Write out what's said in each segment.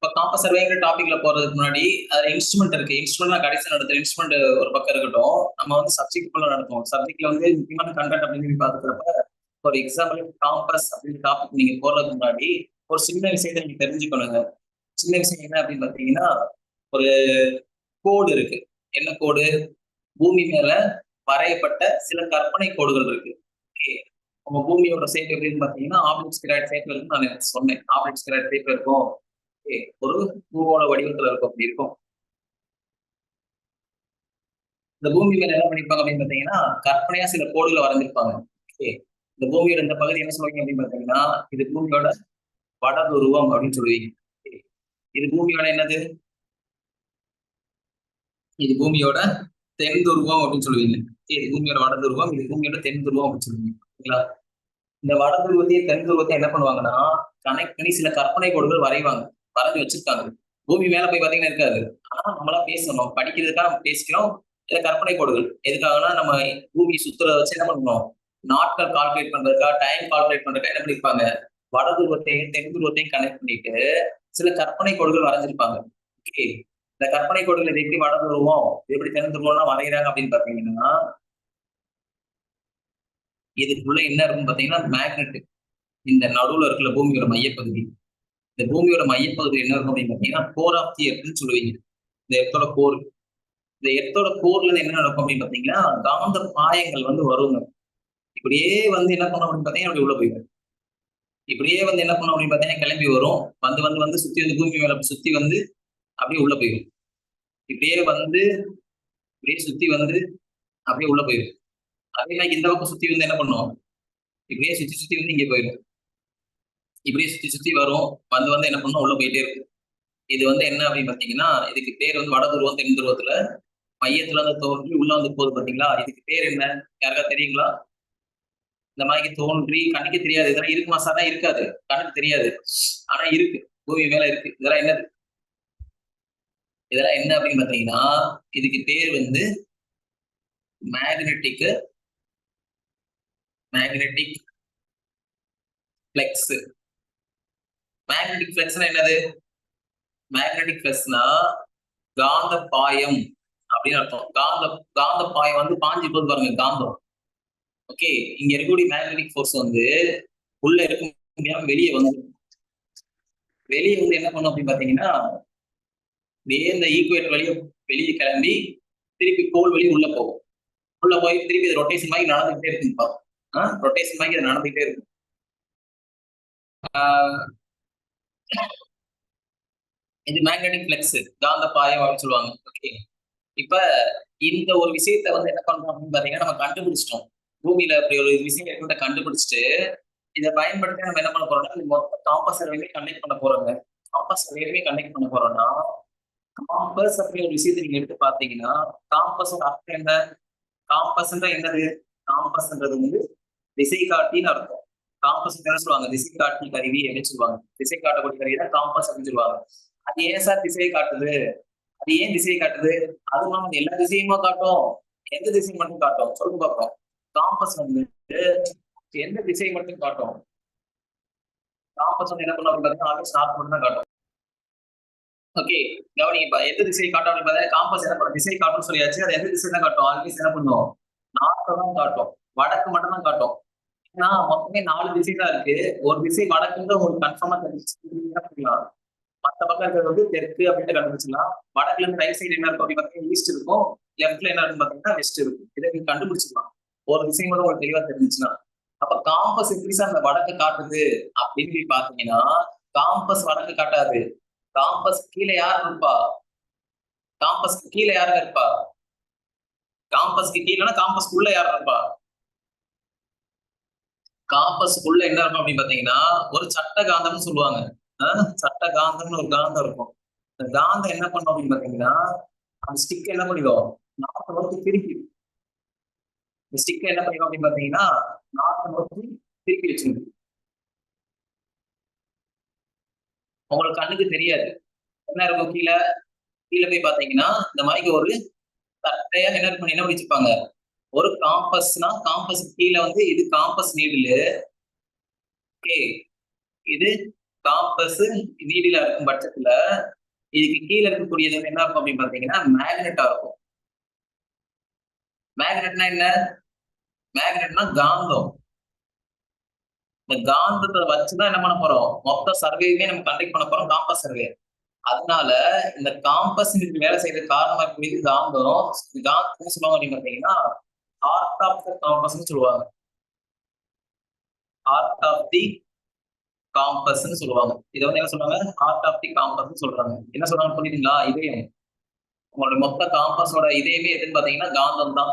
இப்போ காம்பஸ் சர்வேங்கிற டாபிக்ல போறதுக்கு முன்னாடி அதுல இன்ஸ்ட்ருமெண்ட் இருக்கு. இன்ஸ்ட்ருமெண்ட் நான் கடைசியில் நடத்துற இன்ஸ்ட்ருமெண்ட் ஒரு பக்கம் இருக்கட்டும். நம்ம வந்து சப்ஜெக்ட் குள்ள நடத்துவோம். சப்ஜெக்ட்ல வந்து முக்கியமான கண்டென்ட் அப்படின்னு சொல்லி பாத்துக்கிறப்ப ஒரு எக்ஸாம்பிள் காம்பஸ் அப்படின்னு டாபிக் நீங்க போறதுக்கு முன்னாடி ஒரு சின்ன விஷயத்தை நீங்க தெரிஞ்சுக்கணுங்க. சின்ன விஷயம் என்ன அப்படின்னு பாத்தீங்கன்னா, ஒரு கோடு இருக்கு. என்ன கோடு? பூமி மேல வரையப்பட்ட சில கற்பனை கோடுகள் இருக்கு. உங்க பூமியோட ஷேப் எப்படின்னு பாத்தீங்கன்னா ஆப்ளிக் ஸ்பிராய்ட் ஷேப்ல இருக்கும். நான் சொன்னேன் ஆப்ளிக் ஸ்பிராய்ட் ஷேப்ல இருக்கும். ஒரு பூவோட வடிவத்துல இருக்கும். அப்படி இருக்கும். இந்த பூமி மேல என்ன பண்ணிருப்பாங்க அப்படின்னு பாத்தீங்கன்னா கற்பனையா சில கோடுகளை வரைஞ்சிருப்பாங்க. இந்த பூமியோட இந்த பகுதி என்ன சொல்லுவீங்க அப்படின்னு பாத்தீங்கன்னா இது பூமியோட வடதுருவம் அப்படின்னு சொல்லுவீங்க. இது பூமியோட என்னது? இது பூமியோட தென் துருவம் அப்படின்னு சொல்லுவீங்க. இது பூமியோட வடதுருவம், இது பூமியோட தென் துருவம் அப்படின்னு சொல்லுவீங்க. ஓகேங்களா? இந்த வடதுருவத்தையும் தென் துருவத்தையும் என்ன பண்ணுவாங்கன்னா கனெக்ட் பண்ணி சில கற்பனை கோடுகள் வரைவாங்க. வரைஞ்சு வச்சிருக்காங்க. பூமி மேல போய் பாத்தீங்கன்னா இருக்காது. ஆனா நம்மளா பேசணும், படிக்கிறதுக்காக நம்ம பேசிக்கிறோம். சில கற்பனை கோடுகள் எதுக்காகனா நம்ம பூமி சுத்துறத வச்சு என்ன பண்ணணும், நாட்கள் கால்குலேட் பண்றதுக்காக, டைம் கால்குலேட் பண்றதுக்காக என்ன பண்ணிருப்பாங்க, வடதுருவத்தையும் தென் துருவத்தையும் கனெக்ட் பண்ணிட்டு சில கற்பனை கோடுகள் வரைஞ்சிருப்பாங்க. ஓகே, இந்த கற்பனை கோடுகள் இது எப்படி வடதுருவம் எப்படி தென் துருவம்னா வரைகிறாங்க அப்படின்னு பாத்தீங்கன்னா இதுக்குள்ள என்ன இருக்கும் பாத்தீங்கன்னா மேக்னெட். இந்த நடுவுல இருக்குல்ல பூமியோட மையப்பகுதி, இந்த பூமியோட மையப்பகுதி என்ன இருக்கும் அப்படின்னு பாத்தீங்கன்னா கோர் ஆஃப் தி எர்த்னு சொல்லுவீங்க. இந்த எர்த்தோட கோர், இந்த எர்த்தோட கோர்ல என்ன நடக்கும் அப்படின்னு பாத்தீங்கன்னா காந்த பாயங்கள் வந்து வருங்க. இப்படியே வந்து என்ன பண்ணும் அப்படின்னு பாத்தீங்கன்னா அப்படி உள்ள போயிடும். இப்படியே வந்து என்ன பண்ணும் அப்படின்னு பாத்தீங்கன்னா கிளம்பி வரும். வந்து வந்து வந்து சுத்தி வந்து பூமி மேல சுத்தி வந்து அப்படியே உள்ள போயிடும். இப்படியே வந்து இப்படியே சுத்தி வந்து அப்படியே உள்ள போயிடும். அதே மாதிரி இந்த பக்கம் சுத்தி வந்து என்ன பண்ணும், இப்படியே சுத்தி சுத்தி வந்து இங்கே போயிடும். இப்படியே சுத்தி சுத்தி வரும். வந்து வந்து என்ன பண்ணும் உள்ள போயிட்டே இருக்கும். இது வந்து என்ன அப்படின்னு பாத்தீங்கன்னா இதுக்கு பேர் வந்து வட துருவம் தென் துருவத்துல மையத்துல வந்து தோன்றி உள்ள வந்து போகுது பாத்தீங்களா, இதுக்கு பேர் என்ன யாருக்கா தெரியுங்களா? இந்த மாதிரி தோன்றி கண்ணுக்கு தெரியாது. இதெல்லாம் இருக்குமா சார்? இருக்காது, கண்ணுக்கு தெரியாது. ஆனா இருக்கு, பூமி மேல இருக்கு. இதெல்லாம் என்னது? இதெல்லாம் என்ன அப்படின்னு பாத்தீங்கன்னா இதுக்கு பேர் வந்து மேக்னெட்டிக் மேக்னெட்டிக் பிளெக்ஸ். மேக்னெட்டிக் பிளெக்ஸ்னா என்னது? மேக்னெட்டிக் பிளெக்ஸ்னா காந்த பாயம் அப்படின்னு அர்த்தம். காந்த பாயம் வந்து பாஞ்சு போது பாருங்க காந்தம். ஓகே, இங்க இருக்கக்கூடிய மேக்னெட்டிக் ஃபோர்ஸ் வந்து உள்ள இருக்க முடியாம வெளியே வந்து என்ன பண்ணும் அப்படின்னு பாத்தீங்கன்னா இந்த ஈக்குவேட்டர் வெளியே கிளம்பி திருப்பி கோல் வெளியே உள்ள போகும். உள்ள போய் திருப்பி இது ரொட்டேஷன் மாதிரி நடந்துகிட்டே இருக்குப்பா. ரொட்டேஷன் மாதிரி அது நடந்துகிட்டே இருக்கும். இது மேக்னெட்டிக் பிளெக்ஸ், காந்த பாயம் அப்படின்னு சொல்லுவாங்க. ஓகே, இப்ப இந்த ஒரு விஷயத்த வந்து என்ன பண்றோம் அப்படின்னு பாத்தீங்கன்னா நம்ம கண்டுபிடிச்சிட்டோம். பூமியில அப்படி ஒரு விஷயம் இருக்கிறத கண்டுபிடிச்சிட்டு இதை பயன்படுத்தி நம்ம என்ன பண்ண போறோம்னா மொத்த காம்பஸ் சர்வேயுமே கண்டக்ட் பண்ண போறோங்க. காம்பஸ் சர்வேயுமே கண்டக்ட் பண்ண போறோம்னா காம்பஸ் அப்படி ஒரு விஷயத்தை நீங்க எடுத்து பாத்தீங்கன்னா காம்பஸ் அர்த்தம் என்ன? காம்பஸ்ன்ற என்னது? காம்பஸ்ன்றது வந்து திசை காட்டின்னு அர்த்தம். காம்பஸ் என்ன சொல்லுவாங்க? திசை காட்டி கருவி அப்படின்னு சொல்லுவாங்க. திசை காட்டக்கூடிய கருவி தான் காம்பஸ் அப்படின்னு சொல்லுவாங்க. அது ஏன் சார் திசையை காட்டுது? அது ஏன் திசையை காட்டுது? அது நம்ம எல்லா திசையுமா காட்டும்? எந்த திசை மட்டும் காட்டும் சொல்லுங்க பார்ப்போம். காம்பஸ் வந்து எந்த திசையை மட்டும் காட்டும்? காம்பஸ் வந்து என்ன பண்ணுவோம் பாத்தீங்கன்னா ஆல்வேஸ் நார்த் மட்டும் தான் காட்டும். ஓகே, கவனிங்க, எந்த திசையை காட்டும் அப்படின்னு பார்த்தா காம்பஸ் என்ன பண்ணும்? திசை காட்டும் சொல்லியாச்சு. அது எந்த திசை தான் காட்டும்? ஆல்வேஸ் என்ன பண்ணும்? நார்த்தை தான் காட்டும், வடக்கு மட்டும் தான் காட்டும். ஏன்னா மொத்தமே 4 திசை தான் இருக்கு. ஒரு திசை வடக்குன்ற ஒரு கன்ஃபார்மா தெரிஞ்சுக்கலாம். மற்ற பக்கம் இருக்கிறது வந்து தெற்கு அப்படின்ட்டு கண்டுபிடிச்சிடலாம். வடக்குல இருந்து ரைட் சைடு என்ன இருக்கும் அப்படின்னு பார்த்தீங்கன்னா ஈஸ்ட் இருக்கும். லெஃப்ட்ல என்ன இருக்கும் பாத்தீங்கன்னா வெஸ்ட் இருக்கும். இதை நீங்க கண்டுபிடிச்சிடலாம் ஒரு திசை மட்டும் உங்களுக்கு தெளிவா தெரிஞ்சுச்சுன்னா. அப்ப காம்பஸ் எப்படி சார் அந்த வடக்கு காட்டுது அப்படின்னு பாத்தீங்கன்னா காம்பஸ் வடக்கு காட்டாது. காம்பஸ் கீழே யார் இருப்பா? காம்பஸ்க்கு கீழே யாருங்க இருப்பா? காம்பஸ்க்கு கீழேனா காம்பஸ்க்குள்ள யார் இருப்பா? காம்பஸ்க்குள்ள என்ன இருக்கும் அப்படின்னு பாத்தீங்கன்னா ஒரு சட்ட காந்தம்னு சொல்லுவாங்க. சட்ட காந்தம்னு ஒரு காந்தம் இருக்கும். இந்த காந்தம் என்ன பண்ணும் அப்படின்னு பாத்தீங்கன்னா அந்த ஸ்டிக் என்ன பண்ணிடும், நார்த் நோக்கி திருப்பி. இந்த ஸ்டிக் என்ன பண்ணிடும் அப்படின்னு பாத்தீங்கன்னா நார்த் நோக்கி திருப்பி வச்சிருக்கு. உங்களுக்கு கண்ணுக்கு தெரியாது என்ன இருக்கும் கீழே. கீழே போய் பாத்தீங்கன்னா இந்த மாதிரி ஒரு தட்டையா என்ன வச்சிருப்பாங்க, ஒரு காம்பஸ்னா காம்பஸ் கீழே வந்து இது காம்பஸ் நீடில். ஓகே, இது காம்பஸ் நீடிலா இருக்கும் பட்சத்துல இதுக்கு கீழே இருக்கக்கூடியது என்ன இருக்கும் அப்படின்னு பாத்தீங்கன்னா மேக்னெட்டா இருக்கும். மேக்னெட்னா என்ன? மேக்னெட்னா காந்தம். இந்த காந்தத்தை வச்சுதான் என்ன பண்ண போறோம், மொத்த சர்வேயுமே நம்ம கண்டக்ட் பண்ண போறோம், காம்பஸ் சர்வே. அதனால இந்த காம்பஸ் வேலை செய்யறது காரணமா இருக்கக்கூடியது காந்தம். காந்தம் என்ன சொல்லுவாங்க அப்படின்னு பாத்தீங்கன்னா ஹார்ட் ஆஃப் த காம்பஸ்ன்னு சொல்லுவாங்க. ஹார்ட் ஆஃப் தி காம்பஸ்ன்னு சொல்லுவாங்க. இதை வந்து என்ன சொல்றாங்க, ஹார்ட் ஆஃப் தி காம்பஸ்ன்னு சொல்றாங்க. என்ன சொல்றாங்க புரியுதுங்களா? இதயம். உங்களோட மொத்த காம்பஸோட இதயமே எதுன்னு பாத்தீங்கன்னா காந்தம் தான்.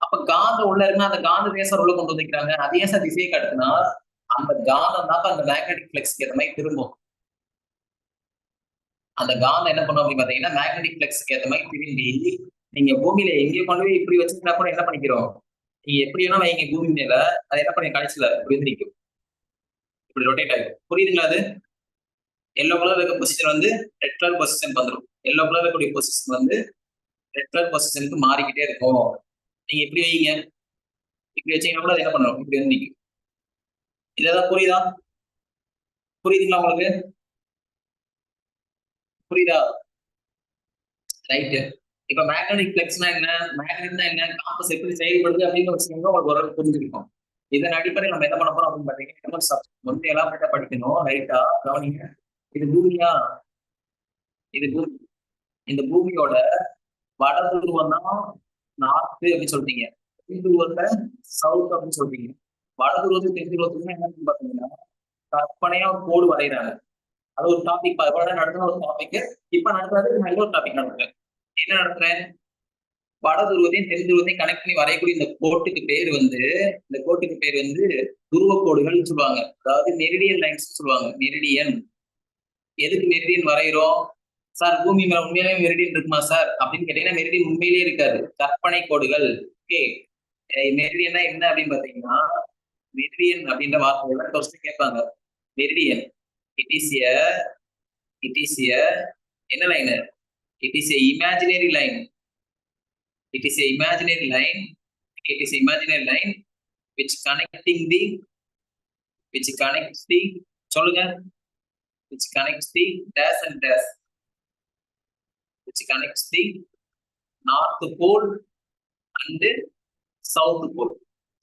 அப்ப காந்தம் உள்ள இருக்குன்னா அந்த காந்த தேசம் உள்ள கொண்டு வந்துக்கிறாங்க. அதே சார் திசையை காட்டுனா அந்த காந்தம் தான் அந்த மேக்னெட்டிக் ஃபிளக்ஸ்க்கு ஏற்ற மாதிரி திரும்பும். அந்த காந்தம் என்ன பண்ணும் அப்படின்னு பாத்தீங்கன்னா மேக்னெட்டிக் ஃபிளக்ஸ்க்கு ஏற்ற மாதிரி திரும்பி நீங்க பூமியில எங்கே கொண்டு போய் இப்படி வச்சிருந்தா கூட என்ன பண்ணிக்கிறோம், நீங்க எப்படி வேணா வைங்க பூமி மேல, அது என்ன பண்ணி கடைசியில இப்படி வந்து நிற்கும், இப்படி ரொட்டேட் ஆகும். புரியுதுங்களா? அது எல்லோ கலர் இருக்க பொசிஷன் வந்து ரெட் கலர் பொசிஷன் வந்துடும். எல்லோ கலர் இருக்கக்கூடிய பொசிஷன் வந்து ரெட் கலர் பொசிஷனுக்கு மாறிக்கிட்டே இருக்கும். நீங்க எப்படி வைங்க, இப்படி வச்சீங்கன்னா கூட அது என்ன பண்ணும், இப்படி வந்து நிற்கும். இதெல்லாம் புரியுதா? புரியுதுங்களா உங்களுக்கு? புரியுதா? ரைட்டு. இப்ப மேக்னெட்டிக் ஃபிளக்ஸ்னா என்ன, மேக்னெட்னா என்ன, காம்பஸ் எப்படி செயல்படுது அப்படின்னு வச்சுக்கோங்க, உங்களுக்கு ஒரு புரிஞ்சிருக்கும். இதன் அடிப்படையில் நம்ம என்ன பண்ண போறோம் அப்படின்னு பாத்தீங்கன்னா வந்து எல்லாம் படிக்கணும். ரைட்டா கவனிங்க. இது பூமியா, இது பூமி. இந்த பூமியோட வட துருவம் தான் நார்த் அப்படின்னு சொல்றீங்க, தென் துருவத்தை சவுத் அப்படின்னு சொல்றீங்க. வட துருவத்துக்கு தென் துருவத்துக்கு என்னன்னு பாத்தீங்கன்னா கற்பனையா ஒரு கோடு வரைகிறாங்க. அது ஒரு டாபிக் நடத்துன ஒரு டாபிக். இப்ப நடத்துறது நான் இன்னொரு டாபிக் நடத்துறேன். என்ன நடத்துறேன், வட துருவத்தையும் தென் துருவத்தையும் கனெக்ட் பண்ணி வரையக்கூடிய இந்த கோட்டுக்கு பேர் வந்து, இந்த கோட்டுக்கு பேர் வந்து துருவ கோடுகள் சொல்லுவாங்க. அதாவது மெரிடியன் லைன்ஸ் சொல்லுவாங்க. மெரிடியன். எதுக்கு மெரிடியன் வரைகிறோம் சார்? பூமி மேல உண்மையிலேயே மெரிடியன் இருக்குமா சார் அப்படின்னு கேட்டீங்கன்னா மெரிடியன் உண்மையிலேயே இருக்காது, கற்பனை கோடுகள். ஓகே, மெரிடியன்னா என்ன அப்படின்னு பாத்தீங்கன்னா, மெரிடியன் அப்படின்ற வார்த்தை கேட்பாங்க. Meridian it is a, it is a என்ன line? It is a imaginary line. It is a imaginary line. It is a imaginary line which connecting the, which connects the, சொல்லுங்க, which connects the dash and dash, which connects the north pole and south pole.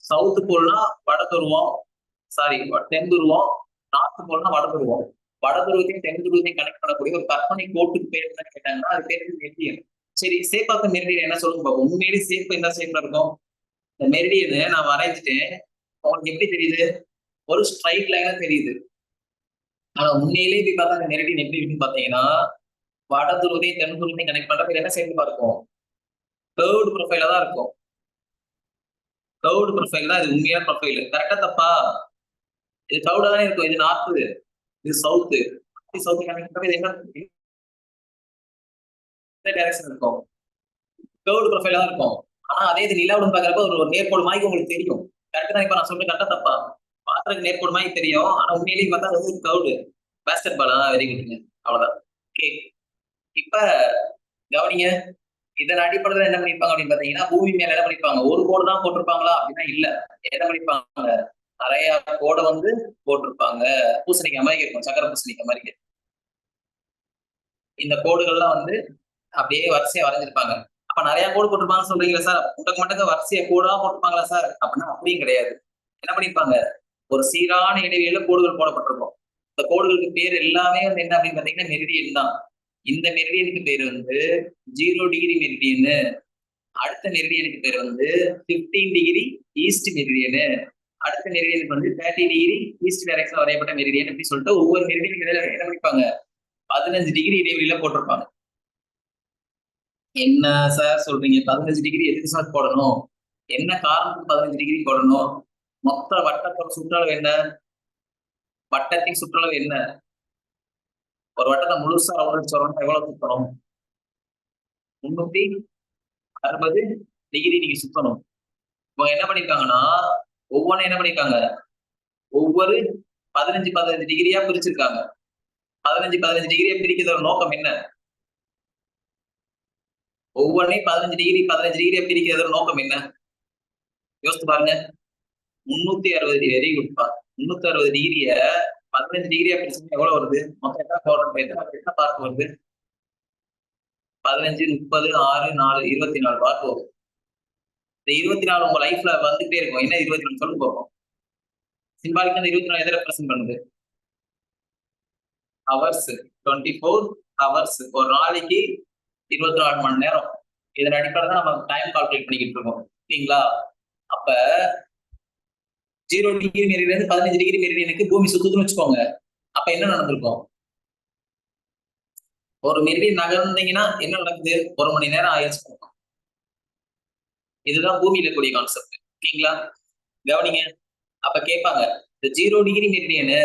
South போல்னா வட துருவம், sorry தென் துருவம். North போல்னா வட துருவம். வட துருவத்தையும் தென் துருவத்தையும் கனெக்ட் பண்ணக்கூடிய ஒரு கற்பனை கோட்டுக்கு பேர் என்ன கேட்டாங்கன்னா அது பேர் மெரிடியன். சரி, சேப்பாக்க மெரிடியன் என்ன சொல்லுங்க பாப்போம். உண்மையிலேயே சேப்பு என்ன சேப்ல இருக்கும்? இந்த மெரிடியனை நான் வரைஞ்சிட்டேன், உங்களுக்கு எப்படி தெரியுது? ஒரு ஸ்ட்ரைட் லைனா தெரியுது. ஆனா உண்மையிலேயே இப்படி பார்த்தா அந்த மெரிடியன் எப்படி இருக்குன்னு பாத்தீங்கன்னா வட துருவத்தையும் தென் துருவத்தையும் கனெக்ட் பண்றது என்ன சேர்ந்து இருக்கும், கர்வ்டு ப்ரொஃபைலா தான் இருக்கும். கர்வ்டு ப்ரொஃபைல் தான் இது உண்மையான ப்ரொஃபைல். கரெக்டா தப்பா? இது கர்வ்டா தானே இருக்கும். இது நார்த்து, இது சவுத்து. சவுத்து கனெக்ட் பண்றது என்ன டைரக்ஷன் இருக்கும், கர்வ்டு ப்ரொஃபைலா தான் இருக்கும். ஆனா அதே இது நிலாவுடன் பாக்குறப்ப ஒரு நேர்கோடு மாதிரி உங்களுக்கு தெரியும். கரெக்டா தான்? இப்ப நான் சொல்றேன் கரெக்டா தப்பா? பாக்குறதுக்கு நேர்கோடு மாதிரி தெரியும், ஆனா உண்மையிலேயே பார்த்தா அது கர்வ்டு. பேஸ்கெட் பாலா? வெரி குட்ங்க, அவ்வளவுதான். ஓகே, இப்ப கவனிங்க. இதன் அடிப்படையில் என்ன பண்ணிருப்பாங்க அப்படின்னு பாத்தீங்கன்னா பூமி மேல என்ன பண்ணிருப்பாங்க, ஒரு கோடு தான் போட்டிருப்பாங்களா அப்படின்னா இல்ல. என்ன பண்ணிருப்பாங்க, நிறைய கோடை வந்து போட்டிருப்பாங்க. பூசணிக்காய் மாதிரி இருக்கும், சக்கர பூசணிக்காய் மாதிரி. இந்த கோடுகள்லாம் வந்து அப்படியே வரிசையா வரைஞ்சிருப்பாங்க. அப்ப நிறைய கோடு போட்டிருப்பாங்கன்னு சொல்றீங்களா சார்? முட்டக்கு மட்டும் வரிசையா கோடா போட்டிருப்பாங்களா சார் அப்படின்னா அப்படியும் கிடையாது. என்ன பண்ணிருப்பாங்க, ஒரு சீரான இடைவெளியில கோடுகள் போடப்பட்டிருக்கும். இந்த கோடுகளுக்கு பேர் எல்லாமே வந்து என்ன அப்படின்னு பாத்தீங்கன்னா மெரிடியன் தான். இந்த மெரிடியனுக்கு பேர் வந்து 0 டிகிரி மெரிடியனு. அடுத்த மெரிடியனுக்கு பேர் வந்து 15 டிகிரி ஈஸ்ட் மெரிடியனு. அடுத்த மெரிடியனுக்கு வந்து 30 டிகிரி ஈஸ்ட் டைரக்ஷன் வரையப்பட்ட மெரிடியன் அப்படி சொல்லிட்டு ஒவ்வொரு மெரிடியனுக்கு என்ன பண்ணிருப்பாங்க, 15 டிகிரி இடைவெளியில போட்டிருப்பாங்க. என்ன சார் சொல்றீங்க, 15 டிகிரி எதுக்கு சார் போடணும், என்ன காரணத்துக்கு 15 டிகிரி போடணும்? மொத்த வட்டத்தோட சுற்றளவு என்ன, வட்டத்தின் சுற்றளவு என்ன? ஒரு வட்டத்தை முழுசா ரவுண்ட் சொல்லணும் எவ்வளவு சுத்தணும்? 360 டிகிரி நீங்க சுத்தணும். இவங்க என்ன பண்ணிருக்காங்கன்னா ஒவ்வொன்றும் என்ன பண்ணிருக்காங்க, ஒவ்வொரு 15 டிகிரியா பிரிச்சிருக்காங்க. 15 டிகிரியா பிரிக்கிறதோட நோக்கம் என்ன? ஒவ்வொன்றையும் 15 டிகிரியா பிரிக்கிறதோட நோக்கம் என்ன? யோசித்து பாருங்க. 360 வெரி குட் பா. 360 டிகிரிய 15 டிகிரி பிரிச்சுன்னா எவ்வளவு வருது? மொத்தம் எத்தனை குவாட்ரண்ட், எத்தனை பார்ட் வருது? 15, 30, 6, 4, 24 பார்ட் வரும். இந்த 24 உங்க லைஃப்ல வந்துட்டே இருக்கும். என்ன 24 சொல்லுங்க பார்ப்போம். சிம்பாலிக்கா இந்த 24 எதை ரெப்ரசென்ட் பண்ணுது? ஹவர்ஸ். 24 ஹவர்ஸ். ஒரு நாளைக்கு 24 மணி நேரம். இதன் அடிப்படையில் தான் நம்ம டைம் கால்குலேட் பண்ணிக்கிட்டு இருக்கோம். ஓகேங்களா? அப்ப 0 டிகிரி மெரிடியன் 15 டிகிரி மெரிடியனுக்கு பூமி சுத்துதுன்னு வச்சுக்கோங்க. அப்ப என்ன நடந்திருக்கும்? ஒரு மெரிடியன் நகர்ந்தீங்கன்னா என்ன நடக்குது? 1 மணி நேரம் ஆயிடுச்சு. இதுதான் பூமியில இருக்கக்கூடிய கான்செப்ட். ஓகேங்களா? கவனிங்க. அப்ப கேட்பாங்க, இந்த 0 டிகிரி மெரிடியனு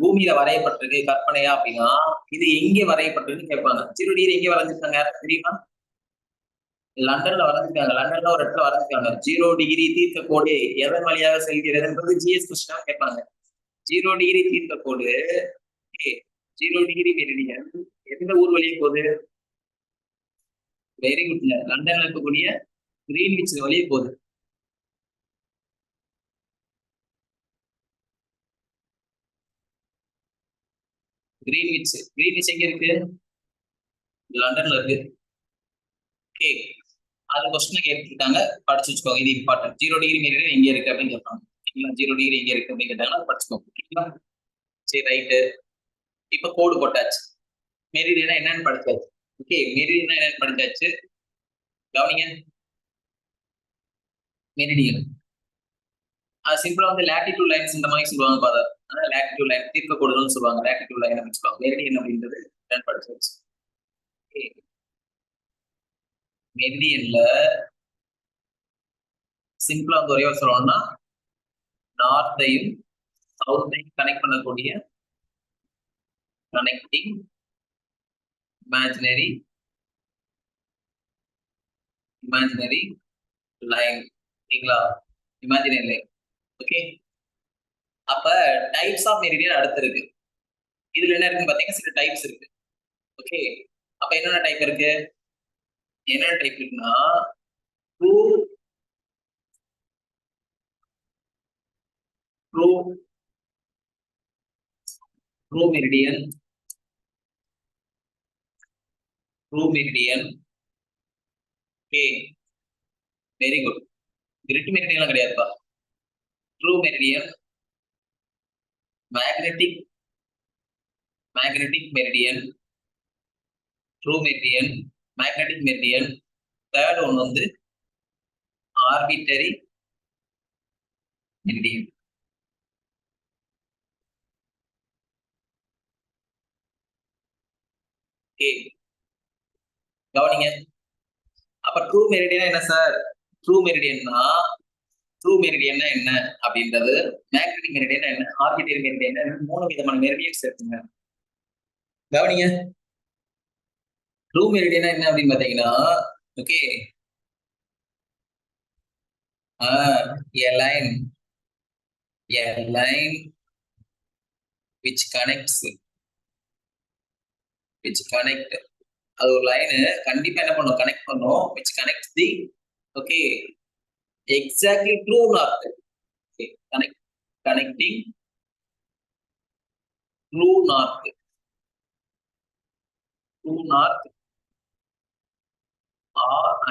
பூமியில வரையப்பட்டிருக்கு கற்பனையா அப்படின்னா இது எங்கே வரையப்பட்டிருக்குன்னு கேட்பாங்க. 0 டிகிரி எங்கே வரைஞ்சிருக்காங்க யாருக்கு தெரியுமா? லண்டன்ல வரைஞ்சிருக்காங்க. லண்டன்ல ஒரு இடத்துல வரைஞ்சிருக்காங்க. 0 டிகிரி தீர்க்க கோடு எதன் வழியாக செல்கிறதுன்றது ஜிஎஸ் கொஸ்டினா கேட்பாங்க. 0 டிகிரி தீர்க்க கோடு 0 டிகிரி மெரிடியன் எந்த ஊர் வழியே போகுது? வெரி குட்ங்க. லண்டன்ல இருக்கக்கூடிய கிரீன்விச் வழியே போகுது. கிரீன்விச் எங்க இருக்கு? லண்டன்ல இருக்கு. ஓகே, அது கொஸ்டின் கேட்டுருக்காங்க, படிச்சு வச்சுக்கோங்க. இது இம்பார்ட்டன்ட். 0 டிகிரி மெரிடியன் எங்க இருக்கு அப்படின்னு கேட்பாங்க. 0 டிகிரி எங்க இருக்கு அப்படின்னு கேட்டாங்கன்னா படிச்சுக்கோங்க. ஓகேங்களா? சரி, ரைட்டு. இப்ப கோடு போட்டாச்சு. மெரிடியனா என்னன்னு படிச்சாச்சு. ஓகே, மெரிடியனா என்னன்னு படிச்சாச்சு. கவனிங்க. மெரிடியன் அது சிம்பிளா வந்து லாட்டிடியூட் லைன்ஸ் இந்த மாதிரி சொல்லுவாங்க பாரு. அதான் லாட்டிடியூட் லைன் தீர்க்க கோடுன்னு சொல்லுவாங்க. லாட்டிடியூட் லைன் அப்படின்னு சொல்லுவாங்க. மெரிடியன் அப்படின்றது என்னன்னு படிச்சாச்சு. மெரிடியன்ல சிம்பிளா வந்து ஒரே சொல்லணும்னா நார்த்தையும் சவுத்தையும் கனெக்ட் பண்ணக்கூடிய கனெக்டிங் இமேஜினரி லைன். ஓகேங்களா? Imaginary line. ஓகே, அப்ப டைப்ஸ் ஆஃப் மெரிடியன் அடுத்து இருக்கு. இதுல என்ன இருக்குன்னு பாத்தீங்கன்னா சில டைப்ஸ் இருக்கு. ஓகே, அப்ப என்னென்ன டைப் இருக்கு? என்னென்ன டைப் இருக்குன்னா true meridian, okay, very good. Grid meridian கிடையாதுப்பா. True meridian, magnetic meridian, true meridian, magnetic meridian. Third one வந்து ஆர்பிட்டரி மெரிடியன். ஓகே, கவனிங்க. அப்ப ட்ரூ மெரிடியன் என்ன சார்? ட்ரூ மெரிடியன்னா என்ன அப்படின்றது, மேக்னெட்டிக் மெரிடியன் என்ன, ஆர்பிட்டரி மெரிடியன் என்ன, 3 விதமான மெரிடியன்ஸ் இருக்குங்க. கவனிங்க. ட்ரூ மெரிடியன் என்ன அப்படின்னு பாத்தீங்கன்னா, okay, a line which connect அது ஒரு லைன் கண்டிப்பா என்ன பண்ணும்? கனெக்ட் பண்ணும். which connects the okay exactly true north. okay, connecting true north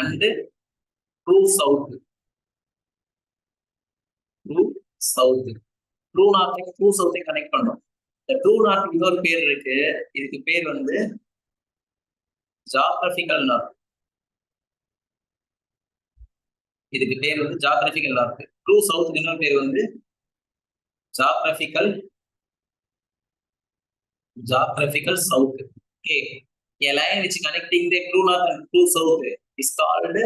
and true south. True நார்த்தை ட்ரூ சவுத்தை கனெக்ட் பண்ணும். இந்த ட்ரூ நார்த்துக்கு இன்னொரு பேர் இருக்கு. இதுக்கு பேர் வந்து ஜியோகிராபிக்கல் நார்த். ட்ரூ சவுத்துக்கு இன்னொரு பேர் வந்து geographical south. Okay, a line which connecting the true north and true south is called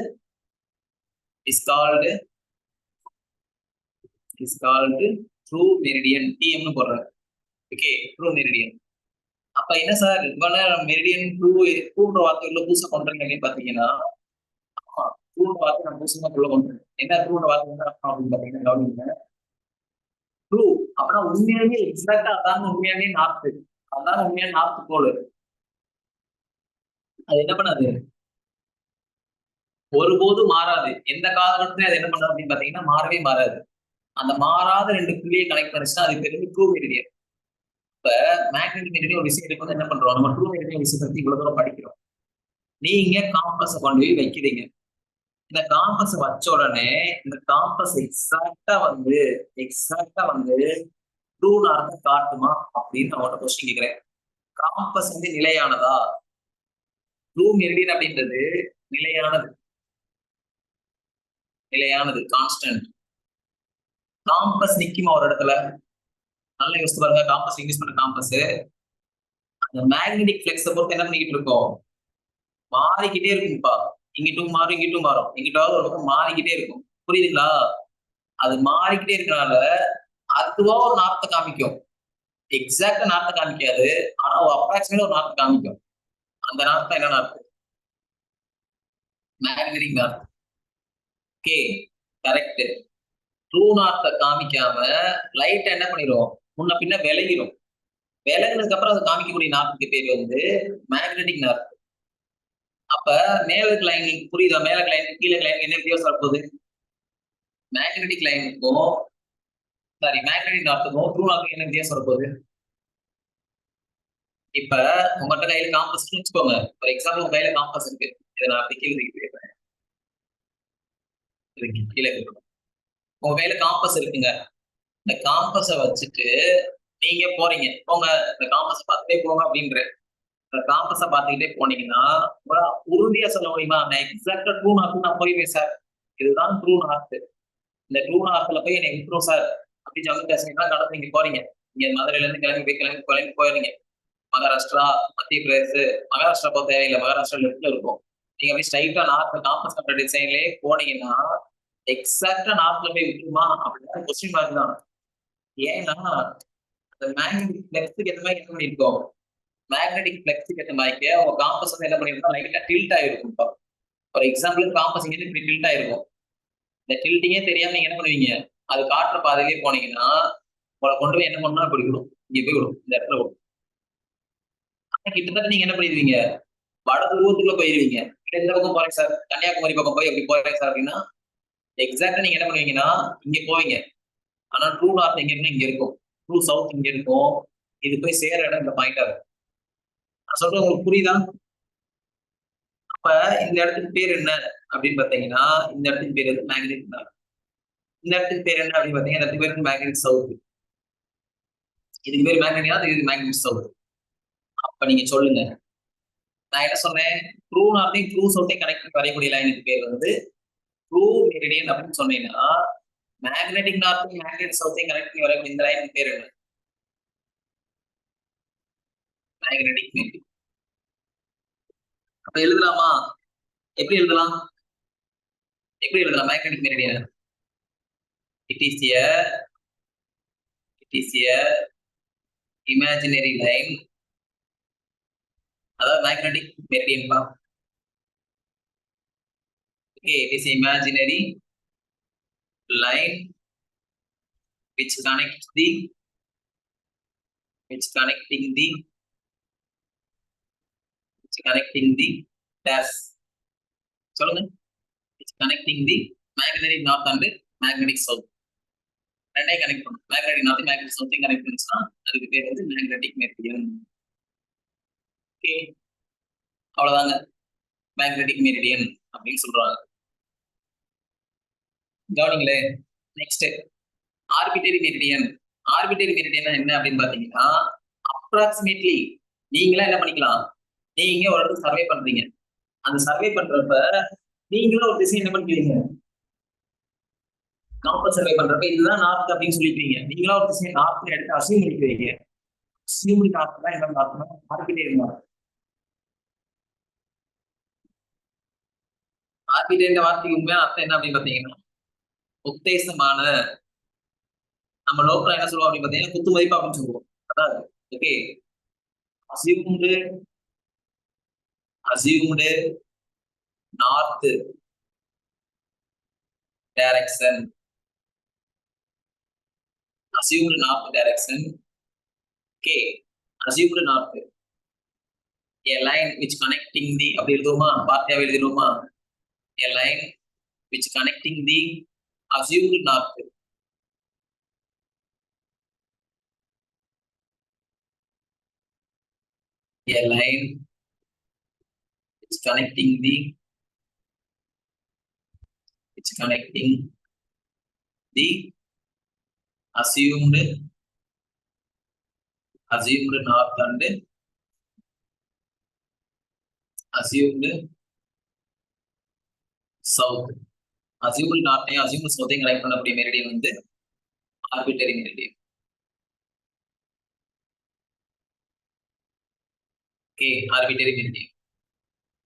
true meridian. TM னு போடுறாங்க. Okay, true meridian. அப்ப என்ன சார் இவ்வளவு நேரம் மெரிடியன் ட்ரூன்ற வார்த்தை உள்ள புதுசா பண்றீங்க அப்படின்னு பாத்தீங்கன்னா, ட்ரூன்ற வார்த்தை நான் புதுசா உள்ள பண்றேன். என்ன ட்ரூன்ற வார்த்தை என்ன அப்படின்னு பாத்தீங்கன்னா, கவனிங்க. ட்ரூ அப்படின்னா உண்மையாவே எக்ஸாக்டா அதான் உண்மையாவே நார்த்து. அதான் உண்மையான நார்த்து போல். அது என்ன பண்ணாது? ஒருபோதும் மாறாது. எந்த காலகட்டத்திலும் அது என்ன பண்ணாது அப்படின்னு பாத்தீங்கன்னா மாறவே மாறாது. அந்த மாறாத 2 புள்ளியை கனெக்ட் பண்ணிச்சுன்னா அது பேரு ட்ரூ மெரிடியன். இப்ப மேக்னெட்டிக் மெரிடியன் ஒரு விஷயம் வந்து என்ன பண்றோம், நம்ம ட்ரூ மெரிடியன் விஷயத்தை பத்தி இவ்வளவு தூரம் படிக்கிறோம். நீங்க காம்பஸை கொண்டு போய் வைக்கிறீங்க. இந்த காம்பஸ் வச்ச உடனே இந்த காம்பஸ் எக்ஸாக்டா வந்து ட்ரூ நார்த்தை காட்டுமா அப்படின்னு நான் உங்கள்கிட்ட கொஸ்டின் கேட்கிறேன். காம்பஸ் வந்து நிலையானதா? ட்ரூ மெரிடியன் அப்படின்றது நிலையானது, கான்ஸ்டன்ட். காம்பஸ் நிக்குமா ஒரு இடத்துல? நல்லா யோசிச்சு பாருங்க. காம்பஸ் யூஸ் பண்ண காம்பஸ் அந்த மேக்னெட்டிக் ஃபிளெக்ஸை பொறுத்து என்ன பண்ணிக்கிட்டு இருக்கோம், மாறிக்கிட்டே இருக்கும்பா. இங்கிட்டும் மாறும், இங்கிட்டும் மாறும், இங்கிட்டாவது ஒரு பக்கம் மாறிக்கிட்டே இருக்கும். புரியுதுங்களா? அது மாறிக்கிட்டே இருக்கனால அதுவா ஒரு நார்த்தை காமிக்கும். எக்ஸாக்டா நார்த்தை காமிக்காது, ஆனா அப்ராக்சிமேட்டா ஒரு நார்த்தை காமிக்கும். அந்த நார்த்தை என்ன north? Magnetic north. Okay, correct. True நார்த்தை காமிக்காம லைட் என்ன பண்ணிடும், முன்ன பின்ன விலகிடும். விலகினதுக்கு அப்புறம் அதை காமிக்கக்கூடிய நார்த்துக்கு பேர் வந்து மேக்னெட்டிக் நார்த். அப்ப மேலுக்கு லைன் புரியுதா? மேலுக்கு லைன் கீழே லைன் என்ன வித்தியாசம் வரப்போகுது? மேக்னெட்டிக் லைனுக்கும் மேக்னெட்டிக் நார்த்துக்கும் ட்ரூ நார்த்துக்கும் என்ன வித்தியாசம் வரப்போகுது? இப்ப உங்கள்கிட்ட கையில காம்பஸ் வச்சுக்கோங்க. ஒரு எக்ஸாம்பிள் உங்க கையில காம்பஸ் இருக்கு. இதை நான் அப்படி கீழே கீழே உங்க கையில காம்பஸ் இருக்குங்க. இந்த காம்பஸை வச்சுட்டு நீங்க போறீங்க, போங்க இந்த காம்பஸை பார்த்துட்டே போங்க அப்படின்ற. இந்த காம்பஸை பார்த்துக்கிட்டே போனீங்கன்னா உறுதியா சொல்ல முடியுமா, நான் எக்ஸாக்டா ட்ரூ நார்த்து நான் போயிருவேன் சார், இதுதான் ட்ரூ நார்த்து, இந்த ட்ரூ நார்த்துல போய் என்னை விட்டுரும் சார் அப்படின்னு ஜம்மு காஷ்மீர் கடந்து நீங்க போறீங்க. இங்க மதுரையில இருந்து கிளம்பி போயிருங்க மகாராஷ்டிரா, மத்திய பிரதேச. மகாராஷ்டிரா போக தேவையில்லை, மகாராஷ்டிரா லெஃப்ட்ல இருக்கும். நீங்க அப்படியே ஸ்ட்ரைட்டா நார்த் காம்பஸ் பண்ற டிசைன்லயே போனீங்கன்னா எக்ஸாக்டா நார்த்ல போய் விட்டுருமா அப்படின்னு கொஸ்டின் மார்க் தான். ஏன்னா அந்த மேக்னெட்டிக் ஃபிளெக்ஸுக்கு ஏற்ற மாதிரி என்ன பண்ணிருக்கோம், மேக்னெட்டிக் ஃபிளெக்ஸுக்கு ஏற்ற மாதிரி அவங்க காம்பஸ் வந்து என்ன பண்ணிருக்கோம், லைட்டா டில்ட் ஆயிருக்கும். ஒரு எக்ஸாம்பிள் காம்பஸ் இங்க இப்படி டில்ட் ஆயிருக்கும். இந்த டில்ட்டிங்கே தெரியாம நீங்க என்ன பண்ணுவீங்க, அது காட்டுற பாதையிலே போனீங்கன்னா உங்களை கொண்டு போய் என்ன பண்ணா இப்படி விடும், இங்க போய் விடும், இந்த இடத்துல விடும். கிட்டத்தட்ட நீங்க என்ன பண்ணிடுவீங்க, வட துருவத்துக்குள்ள போயிருவீங்க. இந்த பக்கம் போறேன் சார், கன்னியாகுமரி பக்கம் போய் எப்படி போறேன் சார் அப்படின்னா எக்ஸாக்டா நீங்க என்ன பண்ணுவீங்கன்னா இங்க போவீங்க. ஆனா ட்ரூ நார்த் எங்க இருக்குன்னா இங்க இருக்கும், ட்ரூ சவுத் இங்க இருக்கும். இது போய் சேர இடம் இந்த பாயிண்டா இருக்கும். நான் சொல்றது உங்களுக்கு புரியுதா? அப்ப இந்த இடத்துக்கு பேர் என்ன அப்படின்னு பாத்தீங்கன்னா, இந்த இடத்துக்கு பேர் வந்து மேக்னெட்டிக் நார்த். இந்த இடத்துக்கு பேர் என்ன அப்படின்னு பாத்தீங்கன்னா, இந்த இடத்துக்கு பேர் மேக்னெட்டிக் சவுத். இதுக்கு பேர் மேக்னெட்டிக் நார்த், இது மேக்னெட்டிக் சவுத். அப்ப நீங்க சொல்லுங்க, நான் என்ன சொன்னேன், ட்ரூ நார்த்தையும் ட்ரூ சவுத்தையும் கனெக்ட் பண்ணி வரையக்கூடிய லைனுக்கு பேர் வந்து ட்ரூ மெரிடியன் அப்படின்னு சொன்னீங்கன்னா, மேக்னெட்டிக் நார்த்தையும் மேக்னெட்டிக் சவுத்தையும் கனெக்ட் பண்ணி வரக்கூடிய இந்த லைனுக்கு பேர் என்ன? Magnetic meridian. அப்ப எழுதலாமா? எப்படி எழுதலாம்? Magnetic meridian it is a imaginary line, அதாவது மேக்னெட்டிக் மெரிடியன் பா. Okay, it is imaginary line which connecting the dash. சொல்லுங்க. It's connecting the magnetic north and magnetic south. ரெண்டையும் கனெக்ட் பண்ணும். மேக்னெட்டிக் நார்த் மேக்னெட்டிக் சவுத்தையும் கனெக்ட் பண்ணுச்சுன்னா அதுக்கு பேர் வந்து மேக்னெட்டிக் மெரிடியன். ஓகே, அவ்வளவுதாங்க மேக்னெட்டிக் மெரிடியன் அப்படின்னு சொல்றாங்க. கவனிங்களே. Next arbitrary meridian. Arbitrary meridian என்ன அப்படின்னு பாத்தீங்கன்னா, அப்ராக்சிமேட்லி நீங்களா என்ன பண்ணிக்கலாம், நீங்க ஒரு இடத்துக்கு சர்வே பண்றீங்க. அந்த சர்வே பண்றப்ப நீங்களும் ஒரு திசை என்ன பண்ணிக்கிறீங்க, காம்பஸ் சர்வே பண்றப்ப இதுதான் நார்த் அப்படின்னு சொல்லிப்பீங்க. நீங்களா ஒரு திசையை நார்த் எடுத்து அசியூம் பண்ணிக்கிறீங்க. அசியூம் நார்த் தான் என்ன நார்த்னா ஆர்பிட்டரி நார்த். ஆர்பிட்டரி வார்த்தைக்கு உண்மையான அர்த்தம் என்ன அப்படின்னு பாத்தீங்கன்னா, உத்தேசமான, நம்ம லோக்கலா என்ன சொல்லுவோம் அப்படின்னு பாத்தீங்கன்னா குத்து மதிப்பு அப்படின்னு சொல்லுவோம். அதாவது okay, assumed north direction, assumed north direction. Okay, assumed north, a line which connecting the அப்படி எழுதுவோமா, வார்த்தையா எழுதிடுவோமா, a line which connecting the assumed north a line which connecting the assumed north and assumed south. assumed north and assumed south connect பண்ணக்கூடிய meridian வந்து arbitrary meridian. Okay, arbitrary meridian.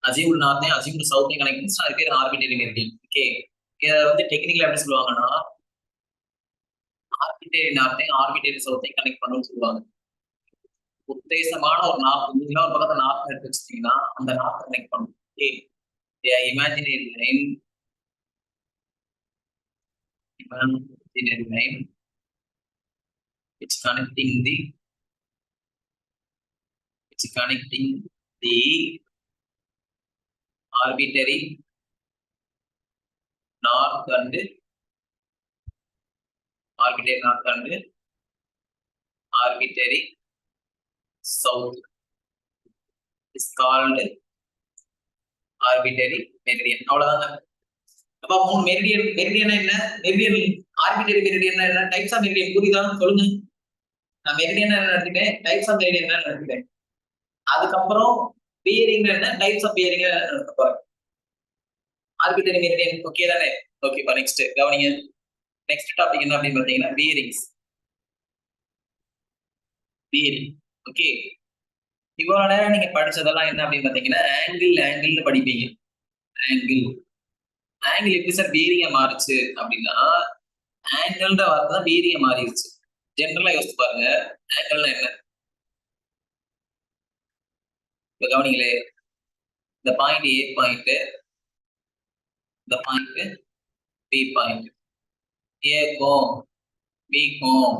assumed north and assumed south connect பண்ணா அது பேர் arbitrary meridian. Okay, இத வந்து டெக்னிக்கலா எப்படி சொல்லுவாங்கன்னா ஆர்பிட்டரி நார்த் ஆர்பிட்டரி சவுத்தை கனெக்ட் பண்ணணும்னு சொல்லுவாங்க. உத்தேசமான ஒரு நார்த் இருந்தீங்கன்னா ஒரு பக்கத்தை நார்த் எடுத்து வச்சிட்டீங்கன்னா அந்த நார்த் கனெக்ட் பண்ணும். Okay, imaginary line which connecting the arbitrary north and arbitrary south is called arbitrary meridian. அவ்வளவுதான். அப்ப மூணு மெரிடியன் என்ன? மெரிடியன் ஆர்பிட்டரி மெரிடியன் என்ன? டைப்ஸ் ஆஃப் மெரிடியன் புரியுதா சொல்லுங்க. நான் மெரிடியன் என்ன நடத்திட்டேன், டைப்ஸ் ஆஃப் மெரிடியன் என்ன நடத்திட்டேன். அதுக்கப்புறம் பியரிங் என்ன, டைப்ஸ் ஆஃப் பியரிங் நடத்த போறேன். ஆர்பிட்டரி மெரிடியன் ஓகே தானே? ஓகேப்பா, நெக்ஸ்ட் கவனிங்க. நெக்ஸ்ட் டாபிக் என்ன அப்படின்னு பாத்தீங்கன்னா பியரிங்ஸ். Bearing okay. இவ்வளவு நேரம் நீங்க படிச்சதெல்லாம் என்ன அப்படின்னு பாத்தீங்கன்னா ஆங்கிள் படிப்பீங்க. ஆங்கிள் எப்படி சார் பியரிங்கா மாறுச்சு அப்படின்னா ஆங்கிள்ன்ற வார்த்தை தான் பியரிங்கா மாறிடுச்சு. ஜென்ரலா யோசிச்சு பாருங்க, ஆங்கிள்னா என்ன? இப்ப கவனிங்களே, இந்த பாயிண்ட் ஏ பாயிண்ட், இந்த பாயிண்ட் பி பாயிண்ட், ஏக்கும் பிக்கும்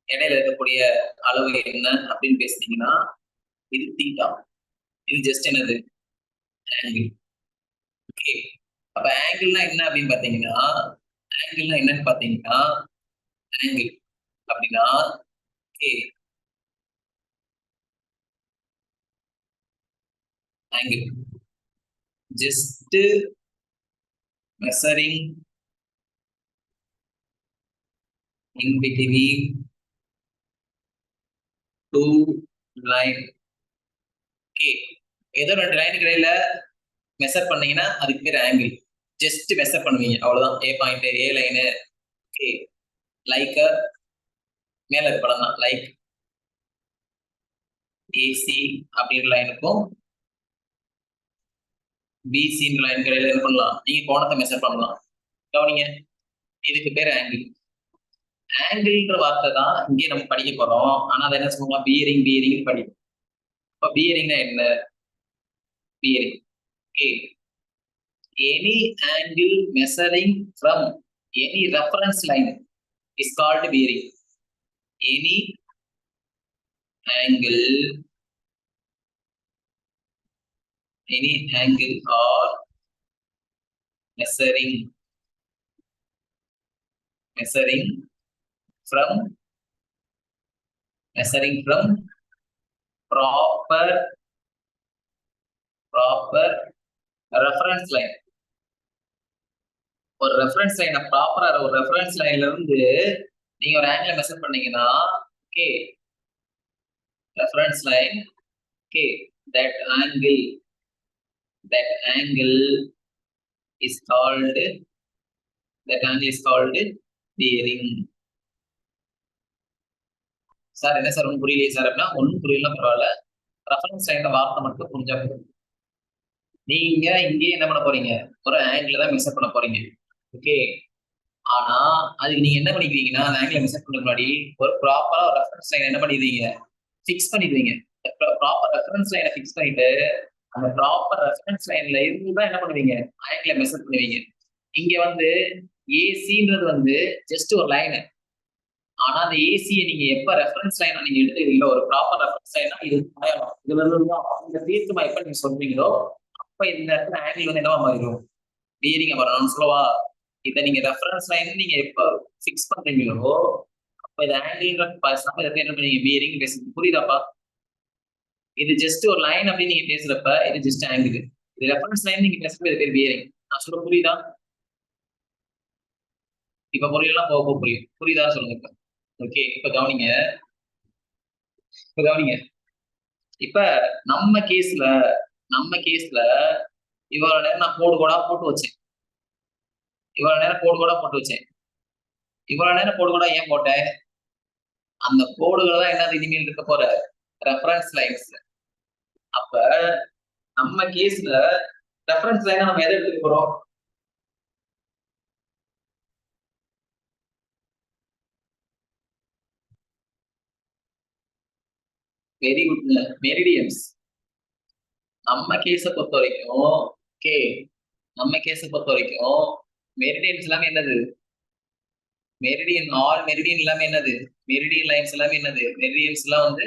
இடையில இருக்கக்கூடிய அளவு என்ன அப்படின்னு பேசுனீங்கன்னா இது தீட்டா. இது ஜஸ்ட் என்னது? ஆங்கிள். ஓகே, அப்ப ஆங்கிள்னா என்ன அப்படின்னு பாத்தீங்கன்னா ஆங்கிள் அப்படின்னா okay, angle just measuring in between two line. Okay, ஏதோ ரெண்டு லைனுக்கு இடையில மெஷர் பண்ணீங்கன்னா அதுக்கு பேர் ஆங்கிள். ஜஸ்ட் மெஷர் பண்ணுவீங்க, அவ்வளவுதான். ஏ பாயிண்ட், ஏ லைனு. ஓகே, லைக் மேல இருக்க படம் தான், லைக் ஏசி அப்படின்ற லைனுக்கும் பிசின்ற லைனுக்கு இடையில என்ன பண்ணலாம், நீங்க கோணத்தை மெஷர் பண்ணலாம். கவனிங்க, இதுக்கு பேர் ஆங்கிள். ஆங்கிள்ன்ற வார்த்தை தான் இங்கே நம்ம படிக்க போறோம். ஆனா அதை என்ன சொல்லுவோம், பியரிங் படிக்கும். இப்ப பியரிங்னா என்ன? Bearing okay, any angle measuring from any reference line is called bearing. Any angle or measuring from proper reference line. ஒரு ரெஃபரன்ஸ் லைனை ப்ராப்பரா ஒரு ரெஃபரன்ஸ் லைன்ல இருந்து நீங்க ஒரு ஆங்கிள் மெஷர் பண்ணீங்கன்னா okay, reference line okay, that angle is called bearing. Sir என்ன சார் ஒன்றும் புரியலையே சார் அப்படின்னா ஒன்றும் புரியல, பரவாயில்ல. ரெஃபரன்ஸ் லைன் வார்த்தை மட்டும் புரிஞ்சா போதும். நீங்க இங்கே என்ன பண்ண போறீங்க, ஒரு ஆங்கிள் தான் மெஷர் பண்ண போறீங்க. ஓகே, ஆனா அதுக்கு நீங்க என்ன பண்ணிக்கிறீங்கன்னா அந்த ஆங்கிள் மெஷர் பண்ண முன்னாடி ஒரு ப்ராப்பரா ஒரு ரெஃபரன்ஸ் லைன் என்ன பண்ணிடுவீங்க, ஃபிக்ஸ் பண்ணிடுவீங்க. ப்ராப்பர் ரெஃபரன்ஸ் லைனை ஃபிக்ஸ் பண்ணிட்டு அந்த ப்ராப்பர் ரெஃபரன்ஸ் லைன்ல இருந்து தான் என்ன பண்ணுவீங்க, ஆங்கிளை மெஷர் பண்ணுவீங்க. இங்க வந்து ஏசின்றது வந்து ஜஸ்ட் ஒரு லைனு. ஆனா அந்த ஏசியை நீங்க எப்ப ரெஃபரன்ஸ் லைனா நீங்க எடுத்துக்கிறீங்களோ, ஒரு ப்ராப்பர் ரெஃபரன்ஸ் லைனா இது இதுல இருந்து இந்த தீர்க்கமா எப்ப நீங்க சொல்றீங்களோ அப்ப இந்த இடத்துல ஆங்கிள் வந்து என்னவா மாறிடும், பியரிங்கா வரணும்னு சொல்லவா. இதை நீங்க ரெஃபரன்ஸ் லைன் நீங்க எப்ப ஃபிக்ஸ் பண்றீங்களோ அப்ப இது ஆங்கிள் என்ன பண்ணீங்க, பியரிங் பேசுறது. புரியுதாப்பா? இது ஜஸ்ட் ஒரு லைன் அப்படின்னு நீங்க பேசுறப்ப இது ஜஸ்ட் ஆங்கிள். இது ரெஃபரன்ஸ் லைன் நீங்க பேசுறப்ப இது பேர் பியரிங். நான் சொல்ல புரியுதா? இப்ப புரியலாம், போக புரியும். புரியுதா சொல்லுங்க இப்ப. ஓகே, இப்ப கவனிங்க. இப்ப நம்ம கேஸ்ல இவ்வளவு நேரம் நான் கோடு கோடா போட்டு வச்சேன். இவ்வளவு நேரம் கோடு கோடா ஏன் போட்டேன்? அந்த கோடுகள் தான் என்னது இனிமேல் இருக்க போற ரெஃபரன்ஸ் லைன்ஸ். அப்ப நம்ம கேஸ்ல ரெஃபரன்ஸ் லைனா நம்ம எதை எடுத்துக்க போறோம்? Very good, meridians. நம்ம கேஸ பொறுத்த வரைக்கும் ஓகே, மெரிடியன்ஸ் எல்லாமே என்னது? மெரிடியன், ஆல் மெரிடியன் எல்லாமே என்னது? மெரிடியன் லைன்ஸ் எல்லாமே என்னது? மெரிடியன்ஸ் எல்லாம் வந்து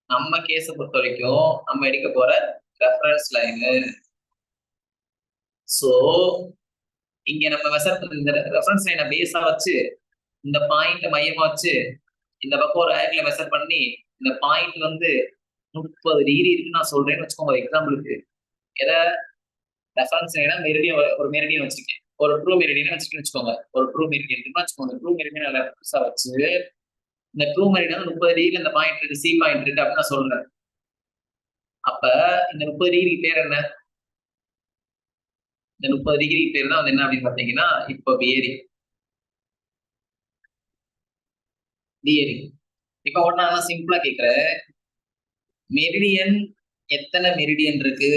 நம்ம கேஸ பொறுத்த வரைக்கும் நம்ம எடுக்க போற ரெஃபரன்ஸ் லைனு. சோ இங்க நம்ம மெஷர் இந்த ரெஃபரன்ஸ் லைனை பேஸா வச்சு இந்த பாயிண்ட் மையமா வச்சு இந்த பக்கம் ஒரு ஆங்கிள் மெஷர் பண்ணி இந்த பாயிண்ட் வந்து 30 டிகிரி இருக்குன்னு நான் சொல்றேன்னு வச்சுக்கோங்க. எக்ஸாம்பிளுக்கு எதை ரெஃபரன்ஸ் லைனா மெரிடியன், ஒரு மெரிடியன் வச்சிருக்கேன், ஒரு ட்ரூ மெரிடியன் வச்சுக்கோங்க. ஒரு ட்ரூ மெரிடியன் வச்சுக்கோங்க. ட்ரூ மெரிடியன் ரெஃபரன்ஸா வச்சு இந்த ட்ரூ மெரிடியன் 30 டிகிரி இந்த பாயிண்ட் இருக்கு, சி பாயிண்ட் இருக்கு அப்படின்னு நான் சொல்றேன். அப்ப இந்த 30 டிகிரி பேர் என்ன? இந்த 30 டிகிரி பேர் தான் வந்து என்ன அப்படின்னு பாத்தீங்கன்னா இப்போ பியரிங். இப்ப ஒண்ணு நான் சிம்பிளா கேக்குறேன், மெரிடியன் எத்தனை மெரிடியன் இருக்கு?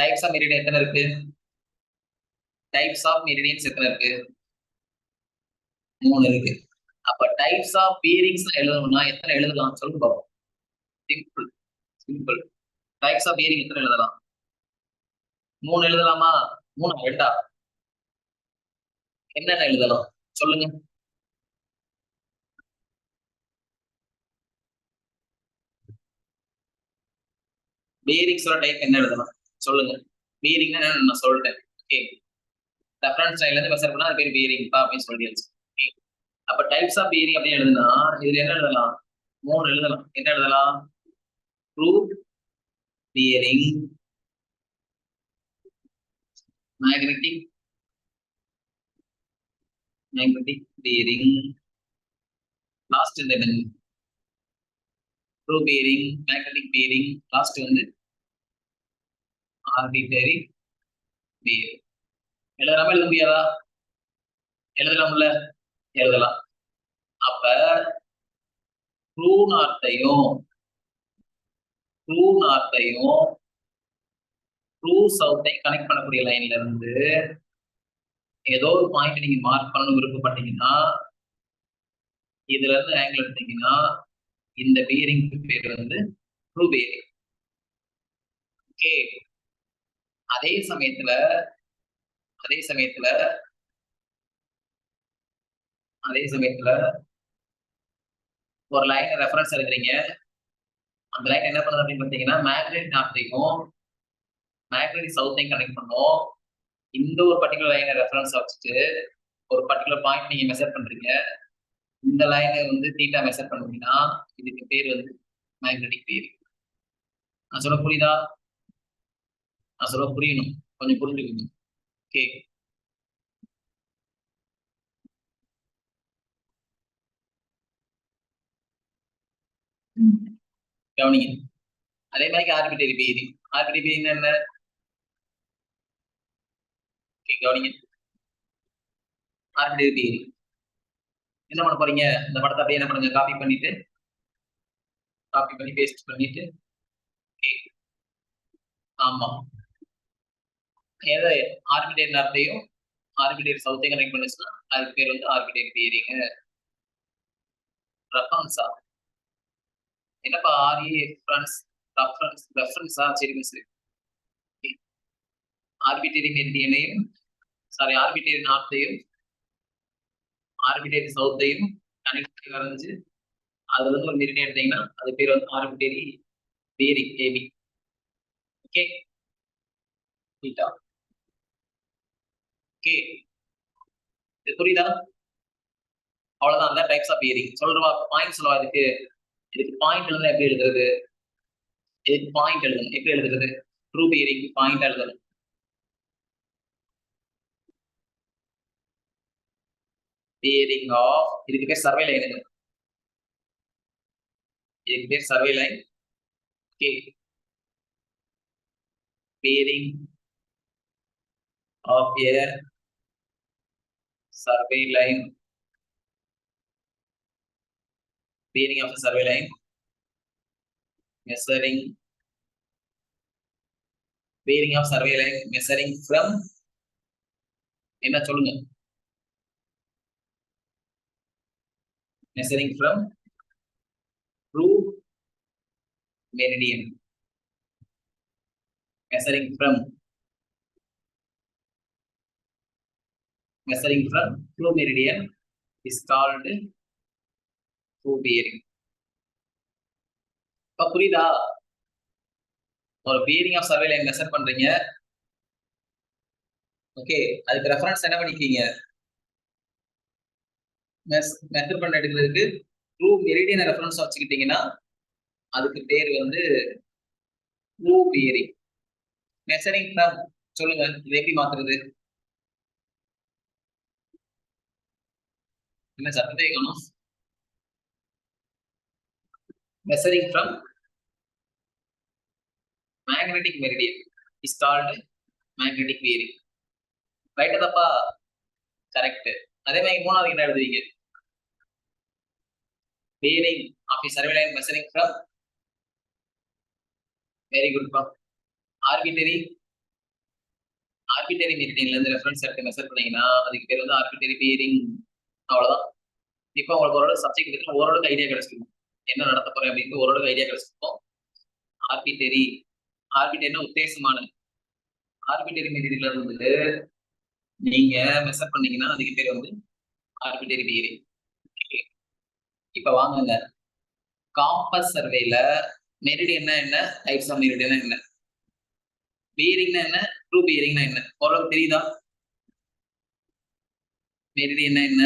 டைப்ஸ் ஆஃப் மெரிடியன் எத்தனை இருக்கு? டைப்ஸ் ஆஃப் மெரிடியன்ஸ் எத்தனை இருக்கு? 3 இருக்கு. அப்ப டைப்ஸ் ஆஃப் பியரிங்ஸ் எழுதணும்னா எத்தனை எழுதலாம் சொல்லுங்க பாப்போம். சிம்பிள். டைப்ஸ் ஆஃப் பியரிங் எத்தனை எழுதலாம்? 3 எழுதலாமா? 3 2? என்னென்ன எழுதலாம் சொல்லுங்க. பியரிங்ஸோட டைப் என்ன எழுதலாம் சொல்லுங்க. பியரிங் நான் சொல்லிட்டேன். ஓகே, ரெஃபரன்ஸ் லைன்ல இருந்து மெஷர் பண்ணா அது பேர் பியரிங் அப்படின்னு சொல்லியாச்சு. அப்ப டைப்ஸ் ஆஃப் பியரிங் அப்படின்னு எழுதுனா இதுல என்ன எழுதலாம்? 3 எழுதலாம். என்ன எழுதலாம்? True bearing, magnetic bearing, last இந்த true bearing, magnetic bearing, last வந்து ஆர்பிட்டரி பியரிங். எழுதாம எழுத முடியாதா? எழுதலாம்ல, எழுதலாம். அப்ப ட்ரூ நார்த்தையும் ட்ரூ சவுத்தையும் கனெக்ட் பண்ணக்கூடிய லைன்ல இருந்து ஏதோ ஒரு பாயிண்ட் நீங்க மார்க் பண்ணணும் விருப்பப்பட்டீங்கன்னா இதுல இருந்து ஆங்கிள் எடுத்தீங்கன்னா இந்த பியரிங் பேர் வந்து ட்ரூ பியரிங். ஓகே, அதே சமயத்துல ஒரு லைன் ரெஃபரன்ஸ் எடுக்கிறீங்க. அந்த லைன் என்ன பண்ணுது அப்படின்னு பாத்தீங்கன்னா மேக்னெட் நார்த்தையும் மேக்னெட்டிக் சவுத்தையும் கனெக்ட் பண்ணும். இந்த ஒரு பர்டிகுலர் லைனை ரெஃபரன்ஸ் வச்சுட்டு ஒரு பர்டிகுலர் பாயிண்ட் நீங்க மெஷர் பண்றீங்க. இந்த லைனை வந்து தீட்டா மெஷர் பண்ணீங்கன்னா இதுக்கு பேர் வந்து மேக்னெட்டிக் பியரிங். நான் சொல்ல புரியுதா? நான் சொல்ல புரியணும், கொஞ்சம் புரிஞ்சுக்கணும். ஓகே, கவனிங்க. அதே மாதிரி ஆர்பிட்டரி பியரிங். ஆர்பிட்டரி பியரிங் என்ன? கவனிங்க, ஆர்பிட்டரி பியரிங் என்ன பண்ண போறீங்க? இந்த படத்தை அப்படியே என்ன பண்ணுங்க, காப்பி பண்ணி பேஸ்ட் பண்ணிட்டு ஆமா ஏதோ ஆர்பிட்டரி நார்த்தையும் ஆர்பிட்டரி சவுத்தையும் கனெக்ட் பண்ணுச்சுன்னா அதுக்கு பேர் வந்து ஆர்பிட்டரி பியரிங். ரெஃபரன்ஸா என்னப்பா? ஆர்இ ரெஃபரன்ஸா? சரி சரி. ஆர்பிட்டரி மெரிடியனையும் ஆர்பிட்டரி நார்த்தையும் ஆர்பிட்டரி சவுத்தையும் கனெக்ட் வரைஞ்சு அதுல இருந்து ஒரு மெரிடியன் எடுத்தீங்கன்னா அது பேர் வந்து arbitrary bearing AB. Okay, theta. Okay, இது புரியுதா? அவ்வளவுதான். அந்த டைப்ஸ் ஆஃப் பியரிங் சொல்றவா பாயிண்ட் சொல்லவா? இதுக்கு பாயிண்ட் எழுதுனா எப்படி எழுதுறது? இதுக்கு பாயிண்ட் எழுதணும். எப்படி எழுதுறது? ட்ரூ பியரிங் பாயிண்ட் எழுதணும். பியரிங் ஆஃப், இதுக்கு பேர் சர்வே லைன். இதுக்கு பேர் survey line. Okay, bearing of a survey line, bearing of a survey line, measuring, bearing of survey line measuring from, என்ன சொல்லுங்க, measuring from true meridian, measuring from true meridian is called true bearing. இப்ப புரியுதா? ஒரு bearing of survey line measure பண்றீங்க. Okay, அதுக்கு reference என்ன பண்ணிக்கீங்க? Measure பண்ண எடுக்கிறதுக்கு ட்ரூ மெரிடியன் ரெஃபரன்ஸ் வச்சுக்கிட்டீங்கன்னா அதுக்கு பேர் வந்து ட்ரூ பியரிங். மெஷரிங் ஃப்ரம் சொல்லுங்க, இது எப்படி மாத்துறது? என்ன சத்தத்தை காணும்? Measuring from magnetic meridian is called magnetic bearing. ரைட்டா தப்பா? கரெக்ட். அதே மாதிரி மூணாவது என்ன எழுதுவீங்க? bearing of a survey line measuring from, very good பா, arbitrary மெரிடியன்ல இருந்து ரெஃபரன்ஸ் எடுத்து மெஷர் பண்ணீங்கன்னா அதுக்கு பேர் வந்து ஆர்பிட்டரி பியரிங். அவ்வளவுதான். இப்போ உங்களுக்கு ஓரளவு சப்ஜெக்ட் இருக்கு, ஓரளவுக்கு ஐடியா கிடைச்சிருக்கும் என்ன நடத்த போறேன் அப்படின்னு, ஓரளவுக்கு ஐடியா கிடைச்சிருக்கும். ஆர்பிட்டரினா உத்தேசமான, ஆர்பிட்டரி மெரிடியன்ல இருந்து நீங்க மெஷர் பண்ணீங்கன்னா அதுக்கு பேர் வந்து ஆர்பிட்டரி பியரிங். இப்ப வாங்குங்க, காம்பஸ் சர்வேல மெரிடியன்னா என்ன, டைப்ஸ் ஆஃப் மெரிடியன்னா என்ன, பியரிங்னா என்ன, ட்ரூ பியரிங்னா என்ன, ஓரளவுக்கு தெரியுதா? மெரிடியன்னா என்ன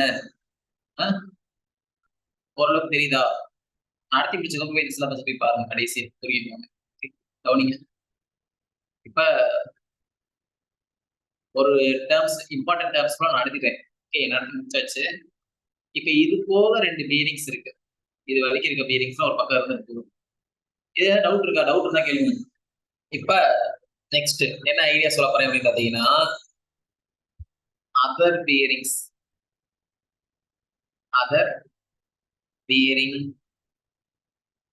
ஓரளவுக்கு தெரியுதா? நடத்தி முடிச்சதுக்கு போய் சிலபஸ் போய் பாருங்க, கடைசி புரியுது. கவனிங்க. இப்ப ஒரு டேர்ம்ஸ், இம்பார்ட்டன்ட் டேர்ம்ஸ் நான் நடத்திட்டேன். ஓகே, நடத்தி முடிச்சாச்சு. இப்ப இது போக 2 பியரிங்ஸ் இருக்கு. இது வரைக்கும் இருக்க பியரிங்ஸ் ஒரு பக்கம் இருந்து இது டவுட் இருக்கா? டவுட் இருந்தா கேளுங்க. இப்ப நெக்ஸ்ட் என்ன ஐடியா சொல்ல போறேன் அப்படின்னு பாத்தீங்கன்னா, அதர் பியரிங்ஸ், அதர் பியரிங்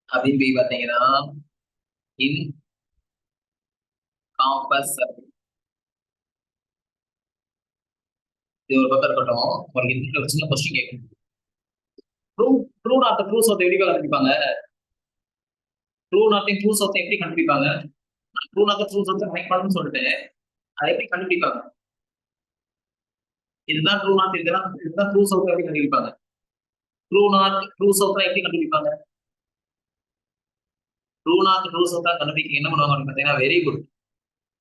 அப்படின்னு போய் பாத்தீங்கன்னா இன் காம்பஸ் சர்வே. இது ஒரு பக்கம் இருக்கட்டும். உங்களுக்கு இந்த சின்ன கொஸ்டின் கேட்கணும். ட்ரூ நாட் ட்ரூ சோத்தை எப்படி கண்டுபிடிப்பாங்க? ட்ரூ நாட்டையும் ட்ரூ சோத்தை எப்படி கண்டுபிடிப்பாங்க? ட்ரூ நாட் ட்ரூ சோத்தை கனெக்ட் பண்ணணும்னு சொல்லிட்டு அதை எப்படி கண்டுபிடிப்பாங்க? இதுதான் ட்ரூ நாட், இதுதான் ட்ரூ சோத்தை எப்படி கண்டுபிடிப்பாங்க? ட்ரூ நாட் ட்ரூ சோத்தை எப்படி கண்டுபிடிப்பாங்க? ட்ரூ நாட் ட்ரூ சோத்தை கண்டுபிடிக்க என்ன பண்ணுவாங்க அப்படின்னு பாத்தீங்கன்னா, வெரி குட்,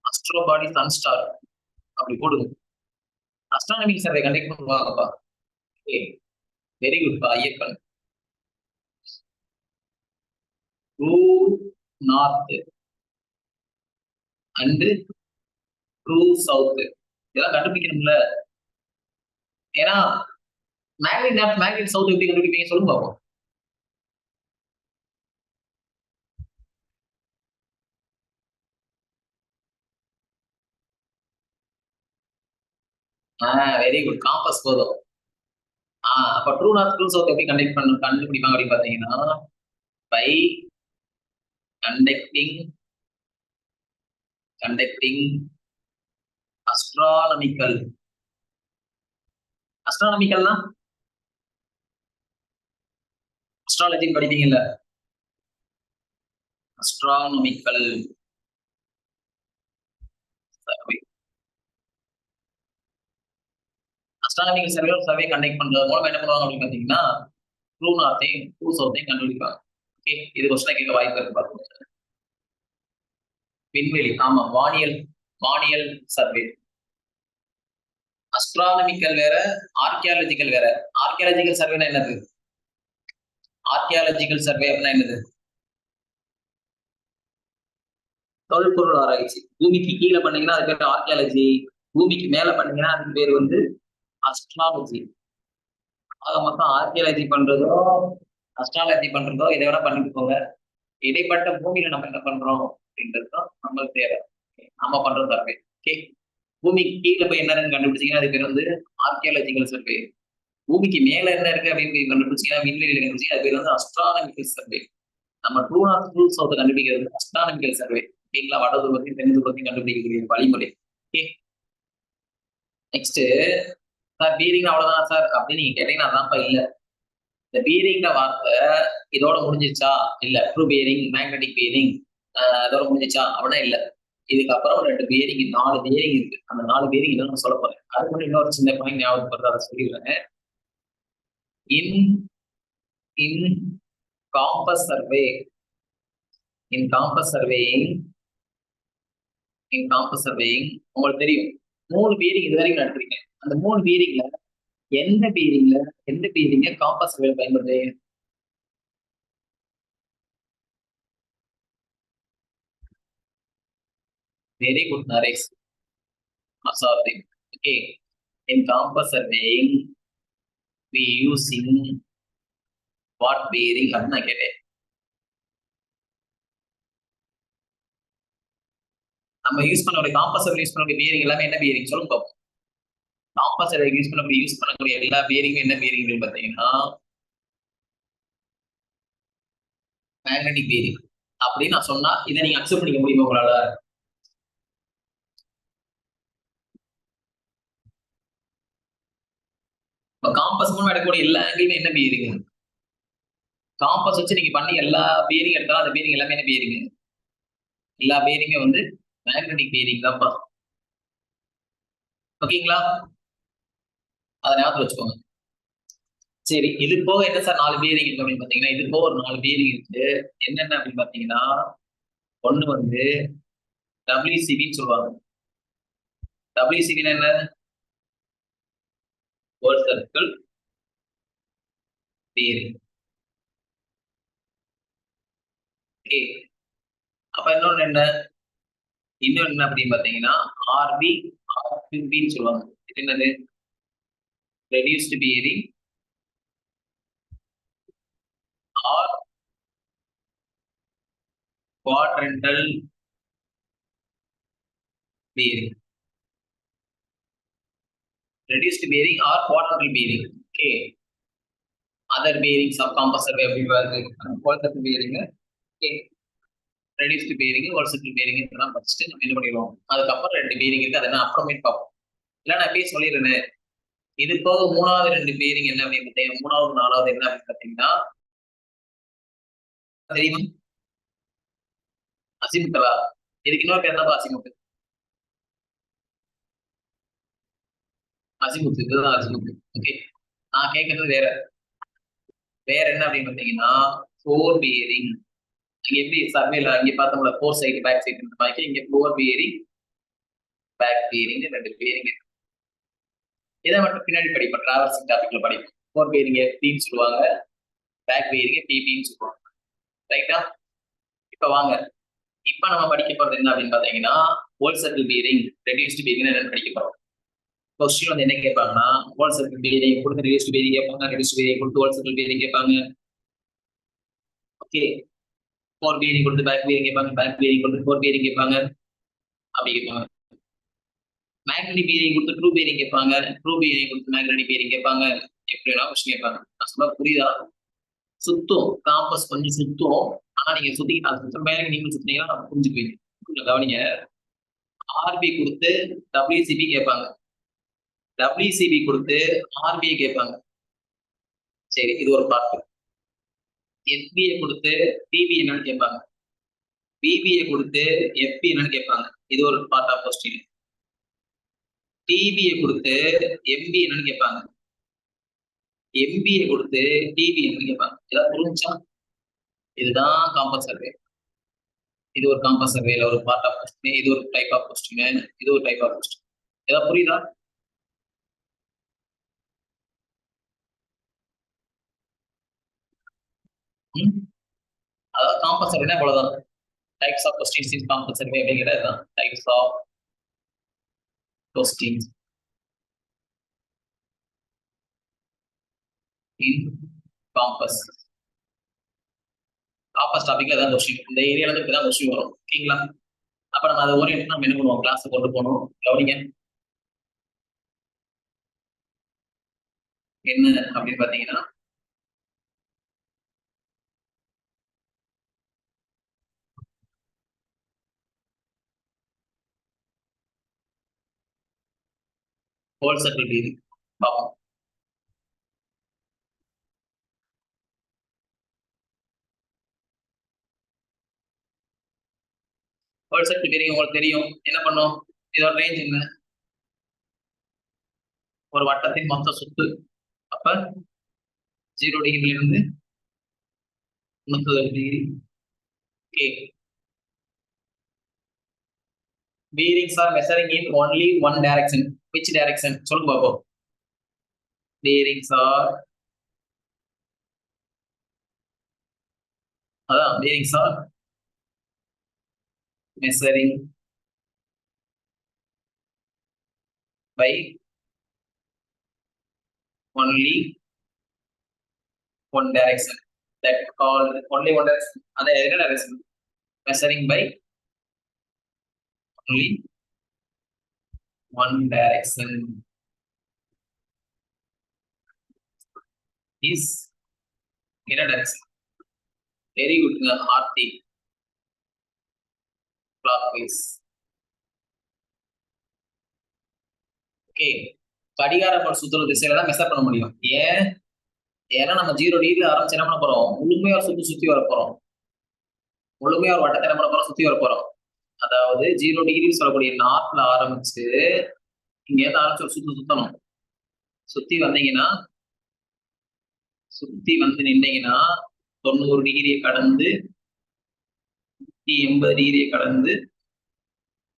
அஸ்ட்ரோ பாடி சன் ஸ்டார் அப்படி போடுங்க. Astronomic survey conduct பண்ணுவாங்கப்பா. Very good பா Ayyappan. True north and true south இதெல்லாம் கண்டுபிடிக்கணும்ல. ஏன்னா மேக்னெட் நார்த் மேக்னெட் சவுத் எப்படி கண்டுபிடிப்பீங்க சொல்லுங்க பாப்போம். வெரி குட், காம்பஸ் போதும். அப்ப ட்ரூ நார்த் ட்ரூ சவுத் எப்படி கண்டுபிடிப்பாங்க அப்படின்னு பாத்தீங்கன்னா, பை கண்டக்டிங் அஸ்ட்ரானமிக்கல்னா அஸ்ட்ராலஜி படிப்பீங்கல்ல, astronomical survey. Astronomical survey conduct பண்றது மூலம் என்ன பண்ணுவாங்க அப்படின்னு பாத்தீங்கன்னா, ட்ரூ நார்த்தையும் ட்ரூ சவுத்தையும் கண்டுபிடிப்பாங்க. ஓகே, இது கொஸ்டின் கேட்க வாய்ப்பு இருக்கு பாருங்க. விண்வெளி, ஆமா, வானியல் சர்வே. அஸ்ட்ரானமிக்கல் வேற, ஆர்கியாலஜிக்கல் வேற. ஆர்கியாலஜிக்கல் சர்வேனா என்னது? ஆர்கியாலஜிக்கல் சர்வே அப்படின்னா என்னது? தொல்பொருள் ஆராய்ச்சி. பூமிக்கு கீழே பண்ணீங்கன்னா அது பேர் ஆர்கியாலஜி, பூமிக்கு மேல பண்ணீங்கன்னா அதுக்கு பேர் வந்து அஸ்ட்ராலஜி. ஆக மொத்தம் ஆர்கியாலஜி பண்றதோ அஸ்ட்ராலஜி பண்றதோ இதை விட பண்ணிட்டு போங்க. இடைப்பட்ட பூமியில நம்ம என்ன பண்றோம் அப்படின்றது தான் நம்மளுக்கு தேவை. நம்ம பண்றது சர்வே. ஓகே, பூமிக்கு கீழே போய் என்ன இருக்குன்னு கண்டுபிடிச்சீங்கன்னா அது பேர் வந்து ஆர்கியாலஜிக்கல் சர்வே. பூமிக்கு மேல என்ன இருக்கு அப்படின்னு கண்டுபிடிச்சீங்கன்னா விண்வெளியில கண்டுபிடிச்சீங்க அது பேர் வந்து அஸ்ட்ரானமிக்கல் சர்வே. நம்ம ட்ரூ நார்த் ட்ரூ சவுத் கண்டுபிடிக்கிறது அஸ்ட்ரானமிக்கல் சர்வே. ஓகேங்களா, வட துருவத்தையும் தென் துருவத்தையும் கண்டுபிடிக்கக்கூடிய வழிமுறை. ஓகே, நெக்ஸ்ட் சார் பீரிங் அவ்வளவுதான் சார் அப்படின்னு நீங்க கேட்டீங்கன்னா அதான்ப்பா இல்ல. இந்த பீரிங்ற வார்த்தை இதோட முடிஞ்சிச்சா? இல்ல. ட்ரூ பியரிங், மேக்னெட்டிக் பியரிங் இதோட முடிஞ்சிச்சா அப்படின்னா இல்ல. இதுக்கப்புறம் 2 பியரிங், 4 பியரிங் இருக்கு. அந்த 4 பியரிங் என்ன நான் சொல்ல போறேன். அதுக்கு முன்னாடி இன்னொரு சின்ன பாயிண்ட் ஞாபகப்படுறது, அதை சொல்லிடுறேன். இன் இன் காம்பஸ் சர்வே, இன் காம்பஸ் சர்வேயிங், இன் காம்பஸ் சர்வேயிங் உங்களுக்கு தெரியும் 3 பியரிங் இது வரைக்கும் நடத்திருக்கேன். அந்த 3 பியரிங்ல எந்த பியரிங்க காம்பஸ் சர்வே பயன்படுது? Very good, Naresh. Absorbing. Okay. In compass surveying, we using what bearing அப்படின்னு நான் கேட்டேன். நம்ம யூஸ் பண்ணக்கூடிய காம்பஸ் சர்வே யூஸ் பண்ணக்கூடிய பியரிங் எல்லாமே என்ன பியரிங் சொல்லுங்க பார்ப்போம். காம்பஸ் சர்வே யூஸ் பண்ணக்கூடிய எல்லா பியரிங்கும் என்ன பியரிங் அப்படின்னு பார்த்தீங்கன்னா மேக்னெட்டிக் பியரிங் அப்படின்னு நான் சொன்னா இதை நீங்க அக்செப்ட் பண்ணிக்க முடியுமா உங்களால? காம்பஸ் மூலம் எடுக்கக்கூடிய எல்லா ஆங்கிலுமே என்ன பியரிங்? காம்பஸ் வச்சு நீங்க பண்ணி எல்லா பியரிங் எடுத்தாலும் அந்த பியரிங் எல்லாமே என்ன பியரிங்? எல்லா பியரிங்குமே வந்து மேக்னெட்டிக் பியரிங் தான்ப்பா. ஓகேங்களா, அதை ஞாபகத்தில் வச்சுக்கோங்க. சரி, இது போக என்ன சார் 4 பியரிங் இருக்கு அப்படின்னு பாத்தீங்கன்னா இது போக ஒரு 4 பியரிங் இருக்கு. என்னென்ன அப்படின்னு பாத்தீங்கன்னா ஒண்ணு வந்து WCBன்னு சொல்லுவாங்க. WCB என்ன? World circle bearing. ஓகே, அப்ப இன்னொன்னு என்ன அப்படின்னு பாத்தீங்கன்னா RBன்னு சொல்லுவாங்க. இது என்னது? Reduced bearing or quadrantal bearing. Reduced bearing or quadruple bearing. Okay. Other bearings of compass survey quadruple bearing. Okay. Reduced bearing, versatile bearing இதெல்லாம் படிச்சுட்டு நம்ம என்ன பண்ணிடுவோம். அதுக்கப்புறம் 2 bearing இருக்கு, அதை நான் அப்புறமேட்டு பார்ப்போம். இல்லை நான் அப்படியே சொல்லிடுறேன். இது போக 3வது 2 bearing என்ன அப்படின்னு பார்த்தீங்கன்னா 3வது 4வது என்ன அப்படின்னு பார்த்தீங்கன்னா தெரியுமா? அசிமுத்தலா. இதுக்கு இன்னொரு பேர் தான் அசிமுத்து. அசிமுத்து, இதுதான் அசிமுத்து. ஓகே, நான் கேட்கறது வேற என்ன அப்படின்னு பார்த்தீங்கன்னா 4 bearing. எப்படி சர்வேல இங்க பார்த்தோம்ல 4 சைடு பேக் சைடு இந்த மாதிரி இங்க 4 bearing பேக் bearing 2 bearing இருக்கு. இதை மட்டும் பின்னாடி படிப்போம், டிராவல்சிங் டாபிக்ல படிப்போம். 4 bearing FBன்னு சொல்லுவாங்க, பேக் bearing PBன்னு சொல்லுவாங்க. ரைட்டா? இப்ப வாங்க, இப்ப நம்ம படிக்க போறது என்ன அப்படின்னு பாத்தீங்கன்னா whole circle bearing, reduced bearing என்னன்னு படிக்க போறோம். கொஸ்டின் வந்து என்ன கேட்பாங்கன்னா ஹோல் சர்க்கிள் பியரிங் கொடுத்து ரெடியூஸ்டு பியரிங் கேட்பாங்க, ரெடியூஸ்டு பியரிங் கொடுத்து ஹோல் சர்க்கிள் பியரிங் கேட்பாங்க. ஓகே, 4 bearing கொடுத்து பேக் bearing கேட்பாங்க, பேக் bearing கொடுத்து 4 bearing கேட்பாங்க, அப்படி கேட்பாங்க. மேக்னெட்டிக் bearing கொடுத்து ட்ரூ bearing கேட்பாங்க, ட்ரூ bearing கொடுத்து மேக்னெட்டிக் bearing கேட்பாங்க. எப்படி வேணா கொஸ்டின் கேட்பாங்க. நான் சொல்ல புரியுதா? சுத்தம் காம்பஸ் கொஞ்சம் சுத்தம், ஆனா நீங்க சுத்திக்கிட்டு மேலே நீங்க சுத்தினீங்கன்னா நம்ம புரிஞ்சுக்குவீங்க. கொஞ்சம் கவனிங்க. RB கொடுத்து WCB கேட்பாங்க, WCB கொடுத்து RBA கேட்பாங்க. சரி, இது ஒரு பார்ட். FBA கொடுத்து PB என்னன்னு கேட்பாங்க, BBA கொடுத்து FP என்னன்னு கேட்பாங்க. இது ஒரு பார்ட் ஆஃப் கொஸ்டின். TBA கொடுத்து MB என்னன்னு கேட்பாங்க, MBA கொடுத்து TB என்னன்னு கேட்பாங்க. ஏதாவது புரிஞ்சா? இதுதான் காம்பஸ் சர்வே. இது ஒரு காம்பஸ் சர்வேல ஒரு பார்ட் ஆஃப் கொஸ்டின், இது ஒரு டைப் ஆஃப் கொஸ்டின், இது ஒரு டைப் ஆஃப் கொஸ்டின். ஏதாவது புரியுதா? அதாவது காம்பஸ் சர்வேனா அவ்வளவுதான். Types of questions in compass survey அப்படிங்கிறது தான் types of questions in compass. Compass டாபிக்ல தான் கொஸ்டின், இந்த ஏரியால இருந்து இப்பதான் கொஸ்டின் வரும். ஓகேங்களா? அப்ப நம்ம அதை ஓரியன்ட் நம்ம என்ன பண்ணுவோம், கிளாஸ் கொண்டு போகணும். கவனிங்க என்ன அப்படின்னு பாத்தீங்கன்னா, ஹோல் சர்க்கிள் இது பார்ப்போம். ஹோல் சர்க்கிள் தெரியும், உங்களுக்கு தெரியும். என்ன பண்ணும், இதோட ரேஞ்ச் என்ன, ஒரு வட்டத்தின் மொத்த சுத்து. அப்ப 0 டிகிரில இருந்து 30 degree. Okay. bearings are measuring in only one direction. Which direction? சொல்லுங்க பாப்போம். bearings are bearings are measuring by only one direction. That called only one direction. அந்த என்ன direction? Measuring by only one direction is என்ன direction? Very good. RT clockwise. Okay. கடிகார சுத்துற திசையில தான் measure பண்ண முடியும். ஏன்னா நம்ம 0 டிகிரில ஆரம்பிச்சு என்ன பண்ண போறோம், முழுமையா சுத்தி வர போறோம். முழுமையா ஒரு வட்டத்தை என்ன பண்ண போறோம், சுத்தி வர போறோம். அதாவது 0 டிகிரி சொல்லக்கூடிய நார்த்ல ஆரம்பிச்சு இங்க இருந்து ஆரம்பிச்சு ஒரு சுத்தணும். சுத்தி வந்து நின்னீங்கன்னா 90 டிகிரியை கடந்து 80 டிகிரியை கடந்து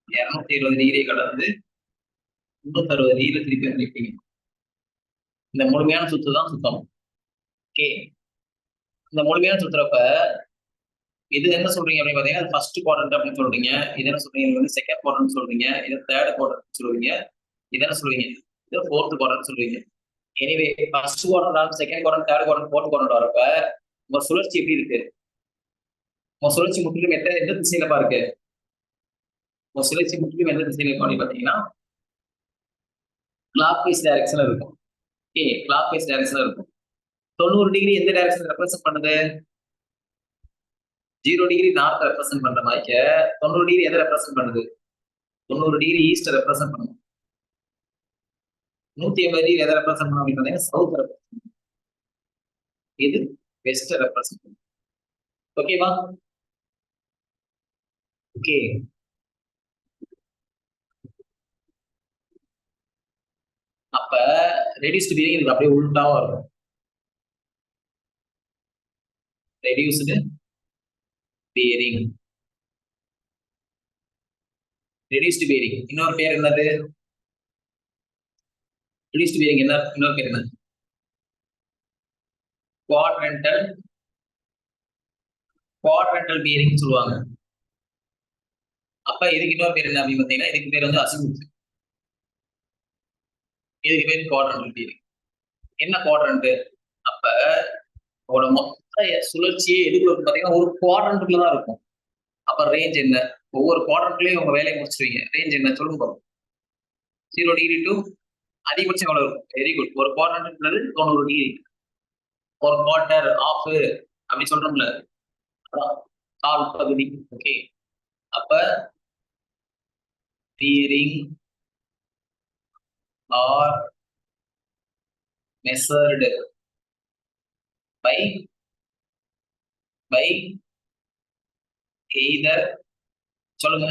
220 டிகிரியை கடந்து 360 டிகிரி திருப்பி வந்துருப்பீங்க. இந்த முழுமையான சுத்து தான் சுத்தணும். ஓகே. இந்த முழுமையான சுத்துறப்ப இது என்ன சொல்றீங்க அப்படின்னு பாத்தீங்கன்னா, ஃபர்ஸ்ட் குவாட்ரண்ட் அப்படின்னு சொல்றீங்க. இது என்ன சொல்றீங்க, இது வந்து செகண்ட் குவாட்ரண்ட் சொல்றீங்க. இது தேர்ட் குவாட்ரண்ட் சொல்றீங்க. இது என்ன சொல்றீங்க, இது ஃபோர்த் குவாட்ரண்ட் சொல்றீங்க. Anyway first quadrant, second quadrant, third quadrant, fourth quadrant வரப்ப உங்க சுழற்சி எப்படி இருக்கு, உங்க சுழற்சி முற்றிலும் எந்த திசையில இருக்கு, உங்க சுழற்சி முற்றிலும் எந்த திசையில இருக்கும் அப்படின்னு பாத்தீங்கன்னா கிளாக் வைஸ் டைரக்ஷன்ல இருக்கும். ஓகே, கிளாக் வைஸ் டைரக்ஷன்ல இருக்கும். 90 டிகிரி எந்த டைரக்ஷன் ரெப்ரசென்ட் பண்ணுது, 0 டிகிரி நார்த் ரெப்ரசென்ட் பண்ற மாதிரி 90 டிகிரி எதை ரெப்ரசென்ட் பண்ணுது, 90 டிகிரி ஈஸ்ட் ரெப்ரசென்ட் பண்ணும். 180 டிகிரி எதை ரெப்ரசென்ட் பண்ணும் அப்படின்னு பாத்தீங்கன்னா சவுத் ரெப்ரசென்ட், இது வெஸ்ட் ரெப்ரசென்ட். ஓகேவா? ஓகே. அப்ப ரெடியூஸ்டு பீரிங் இதுக்கு அப்படியே உள்டாவும் இருக்கும். ரெடியூஸ்டு பீரிங், ரெடியூஸ்டு பீரிங் இன்னொரு பேர் என்னது, ரெடியூஸ்டு பீரிங் என்ன இன்னொரு பேர் என்ன, குவாட்ரண்டல் பீரிங் சொல்லுவாங்க. அப்ப இதுக்கு இன்னொரு பேர் என்ன அப்படின்னு பாத்தீங்கன்னா, இதுக்கு பேர் வந்து அசிமுத். இதுக்கு பேர் குவாட்ரண்டல் பீரிங். என்ன குவாட்ரண்ட், அப்ப உங்களோட மொத்த சுழற்சியே எதுக்குள்ள பாத்தீங்கன்னா ஒரு குவாட்ரண்ட்ல தான் இருக்கும். அப்ப ரேஞ்ச் என்ன, ஒவ்வொரு குவாட்ரண்ட்லயும் உங்க வேலையை முடிச்சிருவீங்க. ரேஞ்ச் என்ன சொல்லுங்க பாருங்க. 0 டிகிரி டு அதிகபட்சம் எவ்வளவு இருக்கும், வெரி குட். ஒரு குவாட்ரண்ட்ன்றது 90 டிகிரி. ஒரு குவார்டர், ஆஃப் அப்படி சொல்றோம்ல, கால் பகுதி. ஓகே. அப்ப bearing are measured by either சொல்லுங்க,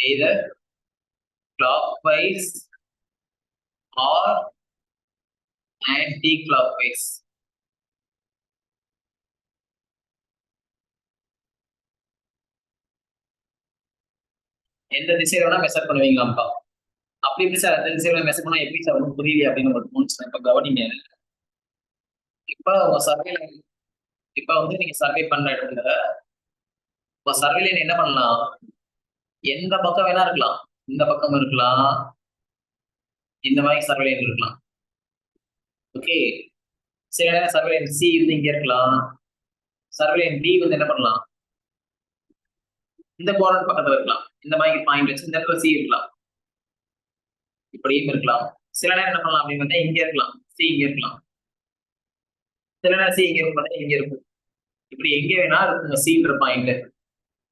either clockwise or anti-clockwise. எந்த திசையில வேணா மெஷர் பண்ணுவீங்களாப்பா. அப்படி எப்படி சார் அந்த திசையில மெஷர் பண்ணா எப்படி சார் ஒன்றும் புரியல அப்படின்னு உங்களுக்கு தோணுச்சு. இப்ப கவனிங்க, இப்ப உங்க சர்வே, இப்ப வந்து நீங்க சர்வே பண்ண இடத்துல இப்போ சர்வே லைன் என்ன பண்ணலாம், எந்த பக்கம் வேணா இருக்கலாம், இந்த பக்கம் இருக்கலாம், இந்த மாதிரி சர்வே லைன் இருக்கலாம். ஓகே, சில நேரம் சர்வே லைன் சி இருந்து இங்க இருக்கலாம், சர்வே லைன் டி வந்து என்ன பண்ணலாம், இந்த குவாட்ரண்ட் பக்கத்துல இருக்கலாம், இந்த மாதிரி பாயிண்ட் வச்சு இந்த இடத்துல சி இருக்கலாம், இப்படியும் இருக்கலாம். சில நேரம் என்ன பண்ணலாம் அப்படின்னு பார்த்தா இங்க இருக்கலாம், சி இங்க இருக்கலாம், சில நேரம் சி இங்க இருக்கும் பார்த்தா இங்க இருக்கும். இப்படி எங்க வேணா இருக்குங்க சின்ற பாயிண்ட்.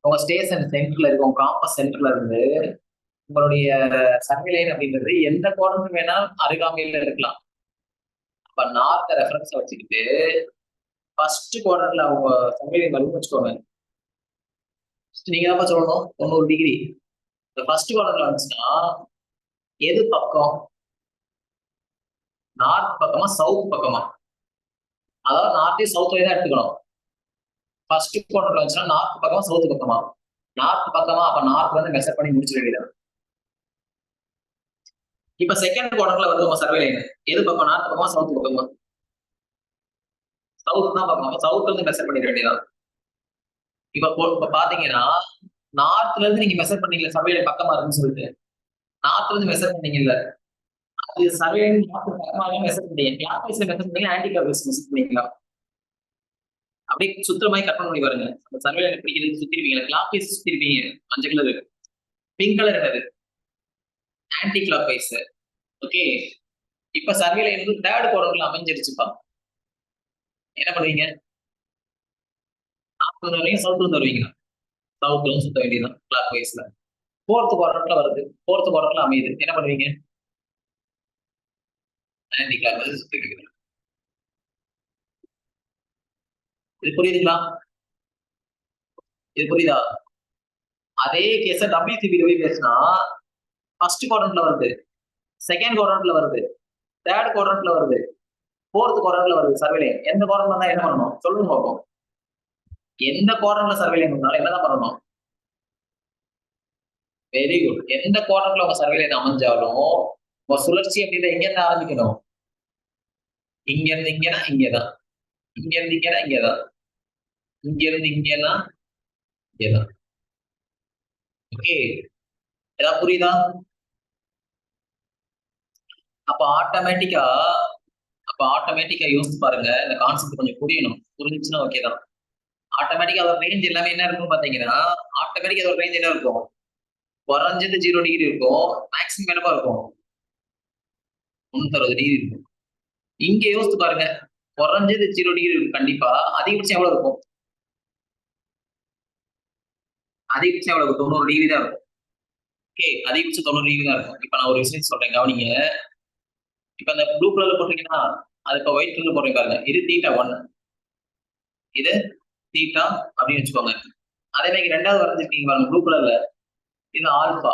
உங்க ஸ்டேஷன் சென்டர்ல இருக்கு, உங்க காம்பஸ் சென்டர்ல இருந்து உங்களுடைய சர்வே லைன் அப்படின்றது எந்த கோணத்துக்கு வேணா அருகாமையில இருக்கலாம். அப்ப நார்த்த ரெஃபரன்ஸ் வச்சுக்கிட்டு ஃபர்ஸ்ட் குவார்டர்ல அவங்க சர்வே லைன் வரும்னு வச்சுக்கோங்க. நீங்க தான் சொல்லணும் 90 டிகிரி. இந்த ஃபர்ஸ்ட் குவார்டர்ல வந்துச்சுன்னா எது பக்கம், நார்த் பக்கமா சவுத் பக்கமா, அதாவது நார்த்தையும் சவுத்தையும் தான் எடுத்துக்கணும். ஃபர்ஸ்ட் குவார்டர்ல வந்துச்சுன்னா நார்த் பக்கமா சவுத் பக்கமா, நார்த் பக்கமா, அப்ப நார்த் வந்து மெஷர் பண்ணி முடிச்சிட வேண்டியது. இப்ப செகண்ட் குவார்டர்ல வந்து உங்க சர்வே லைன் எது பக்கம், நார்த் பக்கமா சவுத் பக்கமா, சவுத் தான் பக்கம், அப்ப சவுத் வந்து மெஷர் பண்ணிட வேண்டியதான். இப்ப பாத்தீங்கன்னா நார்த்ல இருந்து நீங்க மெஷர் பண்ணீங்கல்ல சர்வே லைன் பக்கமா இருக்குன்னு சொல்லிட்டு, நார்த்ல இருந்து மெஷர் பண்ணீங்கல்ல, அது சர்வே லைன் நார்த் பக்கமாக மெஷர் பண்ணீங்க, கிளாக் வைஸ்ல மெஷர் பண்ணீங்க, ஆன்டி கிளாக் வைஸ்ல மெஷர் பண்ணீங்களா, அப்படியே சுத்துற மாதிரி கட் பண்ணி பாருங்க. அந்த சர்வே லைன் பிடிக்கிறது சுத்திருப்பீங்க, கிளாக் வைஸ் சுத்திருப்பீங்க, மஞ்சள் கலர், பிங்க் கலர் என்னது ஆன்டி கிளாக் வைஸ். ஓகே, இப்ப சர்வே லைன் வந்து தேர்ட் குவார்டர்ல அமைஞ்சிருச்சுப்பா, என்ன பண்ணுவீங்க, நார்த் வந்து வருவீங்க, சவுத் வந்து வருவீங்க, சவுத்ல சுத்த வேண்டியதுதான் கிளாக் வைஸ்ல. ஃபோர்த் குவார்டர்ல வருது, ஃபோர்த் குவார்டர்ல அமையுது, என்ன பண்ணுவீங்க, ஆன்டி கிளாக் வைஸ் சுத்திருக்கீங்க. இது புரியுதுங்களா, இது புரியுதா? அதே கேஸ WCB போய் பேசினா ஃபர்ஸ்ட் குவாட்ரண்ட்ல வருது, செகண்ட் குவாட்ரண்ட்ல வருது, தேர்ட் குவாட்ரண்ட்ல வருது, ஃபோர்த் குவாட்ரண்ட்ல வருது சர்வே லைன். எந்த குவாட்ரண்ட்ல இருந்தா என்ன பண்ணணும் சொல்லுங்க பார்ப்போம். எந்த குவாட்ரண்ட்ல சர்வே லைன் இருந்தாலும் என்னதான் பண்ணணும், வெரி குட். எந்த குவாட்ரண்ட்ல உங்க சர்வே லைன் அமைஞ்சாலும் உங்க சுழற்சி அப்படின்ற எங்க இருந்து ஆரம்பிக்கணும், இங்க இருந்து இங்கன்னா இங்கதான், இங்க இருந்து இங்கன்னா இங்கதான், இங்க இருந்து இங்கன்னா இங்கதான். ஓகே, ஏதாவது புரியுதா? அப்ப ஆட்டோமேட்டிக்கா யோசிச்சு பாருங்க, இந்த கான்செப்ட் கொஞ்சம் புரியணும், புரிஞ்சுச்சுன்னா ஓகே தான். ஆட்டோமேட்டிக்கா அதோட ரேஞ்ச் எல்லாமே என்ன இருக்கும் பாத்தீங்கன்னா, ஆட்டோமேட்டிக்கா அதோட ரேஞ்ச் என்ன இருக்கும், குறைஞ்சது 0 டிகிரி இருக்கும், மேக்ஸிமம் என்னப்பா இருக்கும் 360 டிகிரி இருக்கும். இங்க யோசிச்சு பாருங்க, குறைஞ்சது 0 டிகிரி இருக்கும் கண்டிப்பா, அதிகபட்சம் எவ்வளவு இருக்கும், அதிகபட்சம் எவ்வளவு 90 டிகிரி தான் இருக்கும். ஓகே, அதிகபட்சம் 90 டிகிரி தான் இருக்கும். இப்ப நான் ஒரு விஷயம் சொல்றேன் கவனிங்க. இப்ப அந்த ப்ளூ கலர்ல போட்டீங்கன்னா அது இப்ப ஒயிட் கலர்ல போடுறேன் பாருங்க, இது θ1, இது θ அப்படின்னு வச்சுக்கோங்க. அதே மாதிரி ரெண்டாவது வரைஞ்சிருக்கீங்க பாருங்க ப்ளூ கலர்ல, இது ஆல்பா.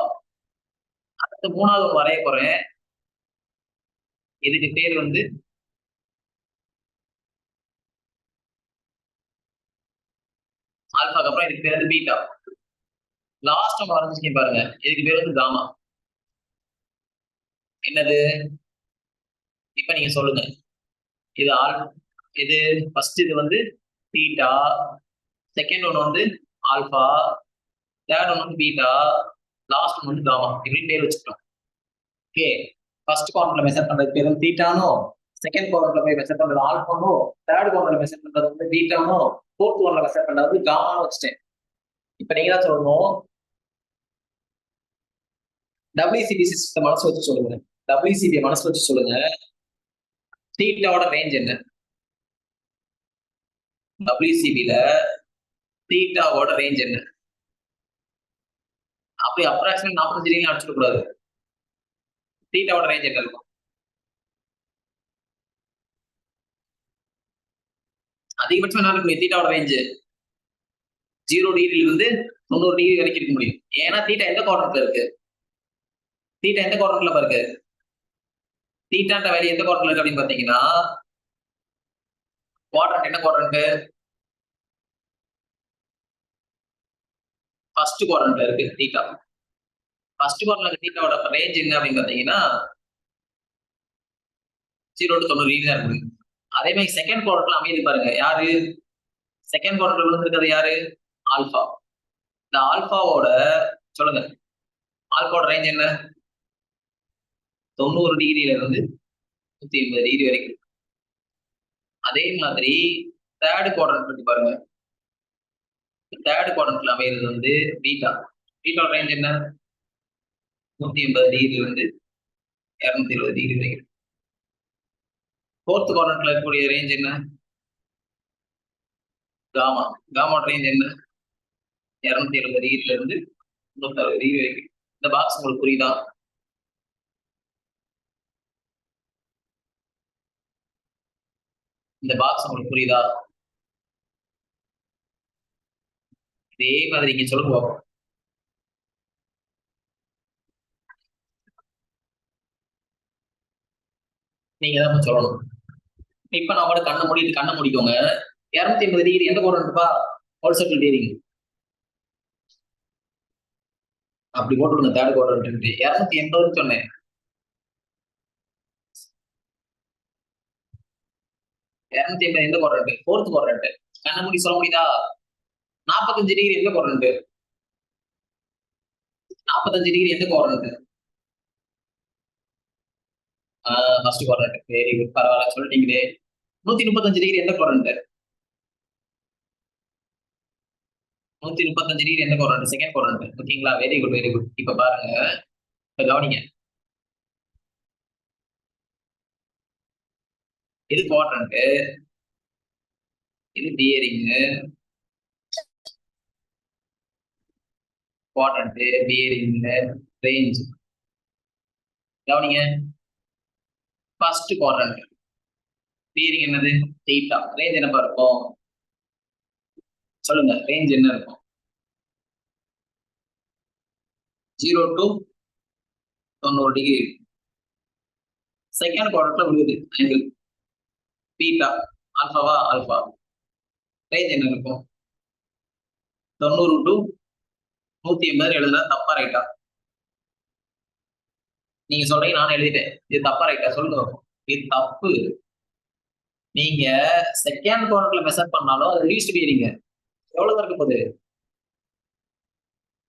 அடுத்து மூணாவது வரைய போறேன், இதுக்கு பேர் வந்து ஆல்பாக்கு அப்புறம் இதுக்கு பேர் வந்து பீட்டா. லாஸ்ட் நம்ம வரைஞ்சிருக்கீங்க பாருங்க, இதுக்கு பேர் வந்து காமா. என்னது, இப்ப நீங்க சொல்லுங்க, இது இது ஃபர்ஸ்ட் இது வந்து தீட்டா, செகண்ட் ஒன் வந்து ஆல்பா, தேர்ட் ஒன் வந்து பீட்டா, லாஸ்ட் ஒன் வந்து காமா, இப்படி பேர் வச்சுக்கிறோம். ஓகே, ஃபர்ஸ்ட் குவாட்ரண்ட்ல மெஷர் பண்றது பேர் வந்து தீட்டானோ, செகண்ட் குவாட்ரண்ட்ல போய் மெஷர் பண்றது ஆல்பானோ, தேர்ட் குவாட்ரண்ட்ல மெஷர் பண்றது வந்து பீட்டானோ, ஃபோர்த் குவாட்ரண்ட்ல மெஷர் பண்றது வந்து காமானோ வச்சுட்டேன். இப்ப நீங்க தான் சொல்லணும், WCB சிஸ்டத்தை மனசு வச்சு சொல்லுங்க, WCB மனசு வச்சு சொல்லுங்க, தீட்டாவோட ரேஞ்ச் என்ன, WCB-ல தீட்டாவோட ரேஞ்ச் என்ன, அப்படி அப்ராக்சிமேட் 45 டிகிரி அடிச்சுக்க கூடாது, தீட்டாவோட ரேஞ்ச் என்ன இருக்கும், அதிகபட்சம் என்ன இருக்கும் தீட்டாவோட ரேஞ்ச் 0 டிகிரில இருந்து 90 டிகிரி வரைக்கும் இருக்க முடியும். ஏன்னா தீட்டா எந்த குவாட்ரண்ட்ல இருக்கு, தீட்டா எந்த குவாட்ரண்ட்ல இருக்கு, தீட்டான்ற வேல்யூ எந்த குவாட்ரண்ட்ல இருக்கு அப்படின்னு பாத்தீங்கன்னா, குவாட்ரண்ட் என்ன குவாட்ரண்ட், ஃபர்ஸ்ட் குவாட்ரண்ட்ல இருக்கு தீட்டா. ஃபர்ஸ்ட் குவாட்ரண்ட்ல தீட்டாவோட ரேஞ்ச் என்ன அப்படின்னு பாத்தீங்கன்னா 0 to 90 டிகிரி தான் இருக்கு. அதே மாதிரி செகண்ட் குவாட்ரண்ட்ல அமையுது பாருங்க, யாரு செகண்ட் குவாட்ரண்ட்ல விழுந்திருக்கிறது யாரு, ஆல்பா. இந்த ஆல்பாவோட சொல்லுங்க, ஆல்பாவோட ரேஞ்ச் என்ன? 90 டிகிரில இருந்து 180 டிகிரி வரைக்கும். அதே மாதிரி தேர்ட் குவாட்ரண்ட் பத்தி பாருங்க. தேர்ட் குவாட்ரண்ட்ல அமைகிறது வந்து பீட்டா. பீட்டா ரேஞ்ச் என்ன? 180 டிகிரில இருந்து 220 டிகிரி வரைக்கும். ஃபோர்த் குவாட்ரண்ட்ல இருக்கக்கூடிய ரேஞ்ச் என்ன? காமா. காமா ரேஞ்ச் என்ன? 270 டிகிரில இருந்து 360 டிகிரி வரைக்கும். இந்த பாக்ஸ் உங்களுக்கு புரியுதா? இந்த பாக்ஸ் உங்களுக்கு புரியுதா? இதே மாதிரி நீங்க சொல்லுங்க பார்ப்போம். நீங்க தான் சொல்லணும். இப்ப நான் கூட கண்ணை முடிக்கோங்க. 280 டிகிரி எந்த குவாட்ரண்ட்ப்பா? Whole circle degree. அப்படி போட்டுடுங்க தேர்ட் குவாட்ரண்ட். 280 சொன்னேன். 280 எந்த குவாட்ரண்ட்? Fourth quadrant. கண்ணை மூடி சொல்ல முடியுதா? 45 டிகிரி எந்த குவாட்ரண்ட்? 45 டிகிரி எந்த quadrant? First quadrant. Very good, பரவாயில்ல சொல்லிட்டீங்களே. 135 டிகிரி எந்த குவாட்ரண்ட்? 135 டிகிரி எந்த குவாட்ரண்ட்? Second quadrant. ஓகேங்களா? Very good, very good. இப்ப பாருங்க, இப்ப கவனிங்க. இது குவாட்ரண்ட், இது பியரிங். Quadrant, bearing, range. கவனிங்க, ஃபர்ஸ்ட் குவாட்ரண்ட் பியரிங் என்னது? தீட்டா. ரேஞ்ச் என்னப்பா இருக்கும்? சொல்லுங்க, ரேஞ்ச் என்ன இருக்கும்? 0 to 90 டிகிரி. செகண்ட் குவாட்ரண்ட்ல விழுது ஆங்கிள் பீட்டா. ஆல்பாவா? ஆல்பா. ரேஞ்ச் என்ன இருக்கும்? 90 to 180 எழுதுனா தப்பா ரைட்டா? நீங்க சொல்றீங்க, நானும் எழுதிட்டேன். இது தப்பா ரைட்டா சொல்லுங்க. இது தப்பு. நீங்க செகண்ட் குவாட்ரண்ட்ல மெஷர் பண்ணாலும் அது ரீஸ்ட் பியரிங்க. எவ்வளவு இருக்க போகுது?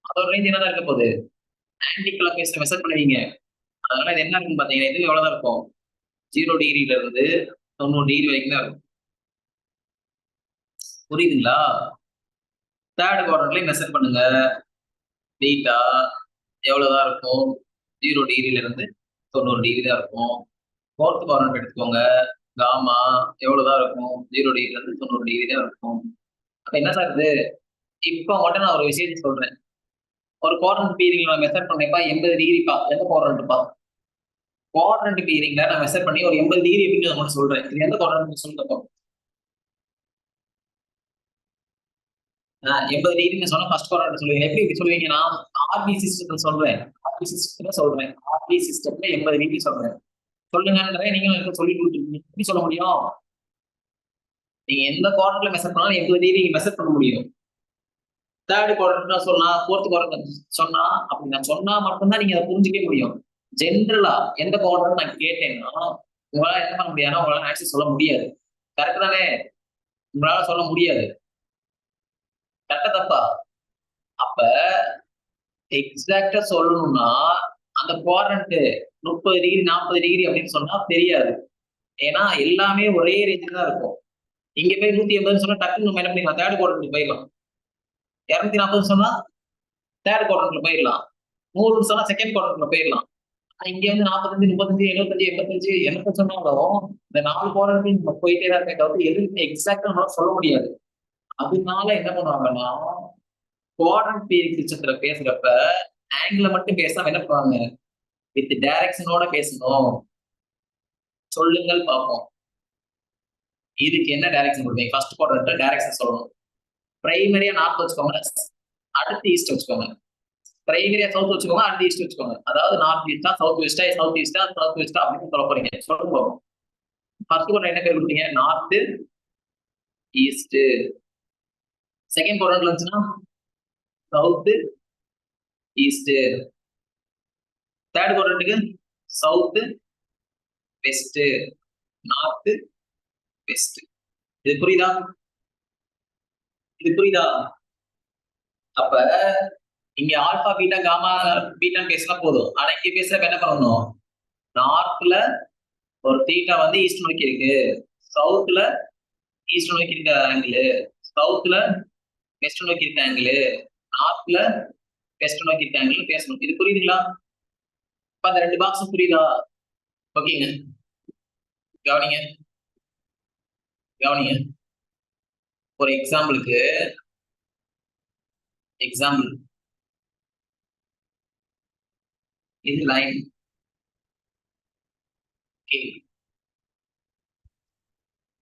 அதோட ரேஞ்ச் என்னதான் இருக்க போகுது? ஆன்டி கிளாக்வைஸ் மெஷர் பண்ணுவீங்க. அதனால இது என்ன இருக்குன்னு பாத்தீங்கன்னா, இது எவ்வளவுதான் இருக்கும்? 0 டிகிரில இருந்து 90 டிகிரி வரைக்கும் தான் இருக்கும். புரியுதுங்களா? தேர்ட் குவாட்ரண்ட்லயும் மெஷர் பண்ணுங்க. தீட்டா எவ்வளவுதான் இருக்கும்? 0 டிகிரில இருந்து 90 டிகிரி தான் இருக்கும். ஃபோர்த் குவாட்ரண்ட் எடுத்துக்கோங்க. காமா எவ்வளவுதான் இருக்கும்? 0 டிகிரில இருந்து 90 டிகிரி தான் இருக்கும். அப்ப என்ன சார் இது? இப்ப மட்டும் நான் ஒரு விஷயத்தை சொல்றேன். ஒரு குவாட்ரண்ட் பீரிங்ல நான் மெஷர் பண்ணேப்பா 80 டிகிரிப்பா. எந்த குவாட்ரண்ட்ப்பா? குவாட்ரண்ட் பீரிங்ல நான் மெஷர் பண்ணி ஒரு 80 டிகிரி அப்படின்னு நான் மட்டும் சொல்றேன். இது எந்த குவாட்ரண்ட் சொல்லுங்க? 80 டிகிரின்னு சொன்னா ஃபர்ஸ்ட் குவாட்ரண்ட் சொல்லுவீங்க. எப்படி இப்படி சொல்லுவீங்க? நான் ஆர்பி சிஸ்டத்தை சொல்றேன். ஆர்பி சிஸ்டத்தை சொல்றேன். ஆர்பி சிஸ்டத்துல 80 டிகிரி சொல்றேன். சொல்லுங்கன்றதை நீங்க எனக்கு சொல்லி கொடுத்துருக்கீங்க. எப்படி சொல்ல முடியும்? நீங்க எந்த குவாட்ரண்ட்ல மெஷர் பண்ணாலும் 80 டிகிரி மெஷர் பண்ண முடியும். தேர்ட் குவாட்ரண்ட் சொன்னா, ஃபோர்த் குவாட்ரண்ட் சொன்னா, அப்படி நான் சொன்னா மட்டும்தான் நீங்க அதை புரிஞ்சுக்கவே முடியும். ஜென்ரலா எந்த குவாட்ரண்ட் நான் கேட்டேன்னா, உங்களால என்ன பண்ண முடியாதுன்னா, உங்களால ஆன்சர் சொல்ல முடியாது. கரெக்ட் தானே? உங்களால சொல்ல முடியாது. கரெக்டா தப்பா? அப்ப எக்ஸாக்டா சொல்லணும்னா அந்த குவாட்ரண்ட் 30 டிகிரி 40 டிகிரி அப்படின்னு சொன்னா தெரியாது. ஏன்னா எல்லாமே ஒரே ரேஞ்சில் தான் இருக்கும். இங்க போய் 180 சொன்னா டக்குன்னு நம்ம என்ன பண்ணிக்கலாம்? தேர்ட் குவாட்ரண்ட் போயிடலாம். 240 சொன்னா தேர்ட் குவாட்ரண்ட்ல போயிடலாம். 100 சொன்னா செகண்ட் குவாட்ரண்ட்ல போயிடலாம். இங்க வந்து 45, 35, 75, 85 என்ன சொன்னாலும் இந்த 4 குவாட்ரண்ட் நம்ம போயிட்டே தான் இருக்கே தவிர்த்து எதுவுமே எக்ஸாக்டா நம்மளால சொல்ல முடியாது. அதனால என்ன பண்ணுவாங்கன்னா, குவாட்ரண்ட் தியரி சிஸ்டத்துல பேசுறப்ப ஆங்கிள் மட்டும் பேசாம என்ன பண்ணுவாங்க? வித் டைரக்ஷனோட பேசணும். சொல்லுங்கள் பார்ப்போம். இதுக்கு என்ன டைரக்ஷன் கொடுப்பீங்க? ஃபர்ஸ்ட் குவாட்ரண்ட்ல டைரக்ஷன் சொல்லணும். பிரைமரியா நார்த் வச்சுக்கோங்க, அடுத்து ஈஸ்ட் வச்சுக்கோங்க. பிரைமரியா சவுத் வச்சுக்கோங்க, அடுத்து ஈஸ்ட் வச்சுக்கோங்க. அதாவது north ஈஸ்டா, south Vesta, south ஈஸ்டா, south Vesta அப்படின்னு சொல்ல போறீங்க. சொல்லுங்க பார்ப்போம். ஃபர்ஸ்ட் குவாட்ரண்ட் என்ன பேர் கொடுத்தீங்க? North, east. செகண்ட் குவாட்ரண்ட்ல இருந்துச்சுன்னா சவுத், ஈஸ்ட். தேர்ட் குவாட்ரண்ட்டுக்கு சவுத், வெஸ்ட், நார்த், வெஸ்ட். இது புரியுதா? இது புரியுதா? அப்ப இங்க ஆல்பா பீட்டா காமா பீட்டான்னு பேசினா போதும். ஆனா இங்க பேசுறப்ப என்ன பண்ணணும்? நார்த்ல ஒரு தீட்டா வந்து ஈஸ்ட் நோக்கி இருக்கு, சவுத்ல ஈஸ்ட் நோக்கி இருக்க ஆங்கிள், சவுத்ல வெஸ்ட் நோக்கி இருக்க ஆங்கிள், நார்த்ல வெஸ்ட் நோக்கி இருக்க ஆங்கிள் பேசணும். இது புரியுதுங்களா? இப்ப அந்த 2 பாக்ஸ் புரியுதா? ஓகேங்க, கவனிங்க கவனிங்க. ஒரு எக்ஸாம்பிளுக்கு எக்ஸாம்பிள் இது லைன்.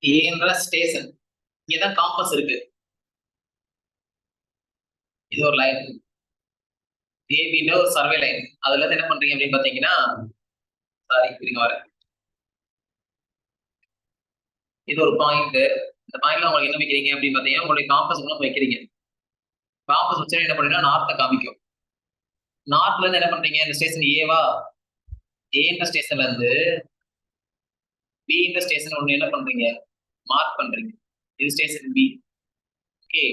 ஏன்ற ஸ்டேஷன், இங்கதான் காம்பஸ் இருக்கு. இது ஒரு லைன், ஏபின்ற ஒரு சர்வே லைன். அதுல இருந்து என்ன பண்றீங்க அப்படின்னு பாத்தீங்கன்னா, சாரி இருங்க வரேன். இது ஒரு பாயிண்ட். இந்த பாயிண்ட்ல உங்களுக்கு என்ன வைக்கிறீங்க அப்படின்னு பாத்தீங்கன்னா, உங்களுடைய காம்பஸ் மூலம் வைக்கிறீங்க. காம்பஸ் வச்சு என்ன பண்றீங்கன்னா நார்த்தை காமிக்கும். நார்த்ல இருந்து என்ன பண்றீங்க, இந்த ஸ்டேஷன் ஏவா, ஏன்ற ஸ்டேஷன்ல இருந்து பின்ற ஸ்டேஷன் ஒண்ணு என்ன பண்றீங்க, மார்க் பண்றீங்க. இது ஸ்டேஷன் பி. ஓகே,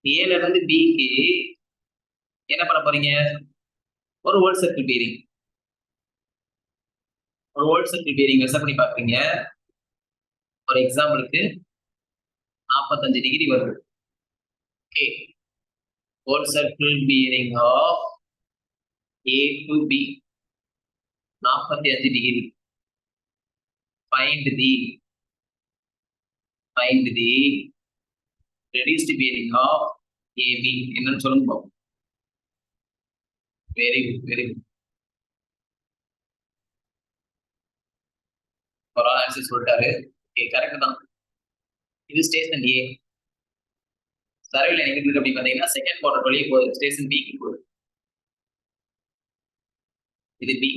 ஏல இருந்து பிக்கு என்ன பண்ண போறீங்க, ஒரு ஹோல் சர்க்கிள் பீரிங், ஒரு ஹோல் சர்க்கிள் பீரிங் மெஷர் பண்ணி பாக்குறீங்க. ஒரு எக்ஸாம்பிளுக்கு 45 டிகிரி வருது. Okay, whole circle bearing of A to B 45 degree. Find the reduced bearing of AB என்னன்னு சொல்லுங்க பாப்போம். Very good very good. ஒரு ஆள் ஆன்சர் சொல்லிட்டாரு. ஓகே, கரெக்ட் தான். இது ஸ்டேஷன் ஏ. சர்வேல எங்க இருக்கு அப்படின்னு பாத்தீங்கன்னா செகண்ட் குவார்டர் வழியே போகுது, ஸ்டேஷன் பிக்கு போகுது. இது பி.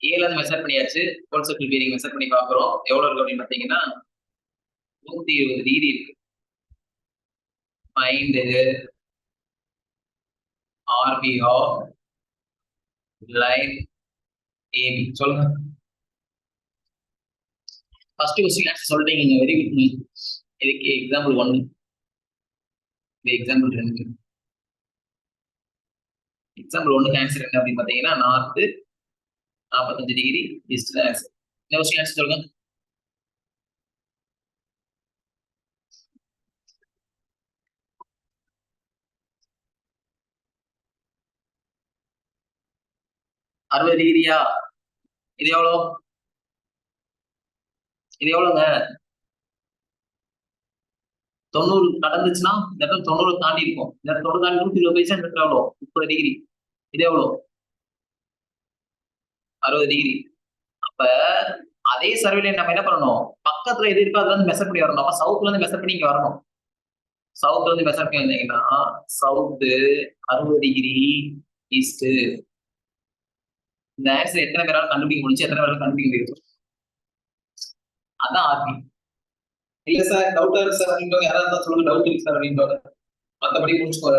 ஏல இருந்து மெஷர் பண்ணியாச்சு, ஹோல் சர்க்கிள் பீரிங் மெஷர் பண்ணி பாக்குறோம். எவ்வளவு இருக்கு அப்படின்னு பாத்தீங்கன்னா 120 டிகிரி இருக்கு. Find RB of line AB சொல்லுங்க. ஃபர்ஸ்ட் क्वेश्चन ஆன்சர் சொல்லிட்டீங்க, வெரி குட். இதுக்கு எக்ஸாம்பிள் 1, இது எக்ஸாம்பிள் 2. எக்ஸாம்பிள் 1க்கு ஆன்சர் என்ன அப்படின்னு பாத்தீங்கன்னா நார்த் 45 டிகிரி, ஈஸ்ட் ஆன்சர். இந்த क्वेश्चन ஆன்சர் சொல்லுங்க. அறுபது டிகிரியா? இது எவ்வளோ, இது எவ்வளோங்க? 90 கடந்துச்சுன்னா இந்த இடத்துல 90 தாண்டி இருக்கும். இந்த இடத்துல 90 தாண்டி 120 போயிடுச்சா, இந்த இடத்துல எவ்வளோ, 30 டிகிரி. இது எவ்வளோ, 60 டிகிரி. அப்ப அதே சர்வேல நம்ம என்ன பண்ணணும், பக்கத்துல எது இருக்கோ அதுல இருந்து மெஷர் பண்ணி வரணும். அப்ப சவுத்ல இருந்து மெஷர் பண்ணி இங்க வரணும். சவுத்ல இருந்து மெஷர் பண்ணி வந்தீங்கன்னா சவுத் 60 டிகிரி, ஈஸ்ட். இந்த ஆன்சர் எத்தனை பேரால கண்டுபிடிக்க முடிச்சு, எத்தனை பேரால கண்டுபிடிக்க முடியும்? அதான் ஆர்பி. இல்ல சார் டவுட்டா இருக்கு சார் அப்படின்றவங்க யாராவது தான் சொல்லுங்க, டவுட் இருக்கு சார் அப்படின்றவங்க. மற்றபடி முடிச்சுக்கோ.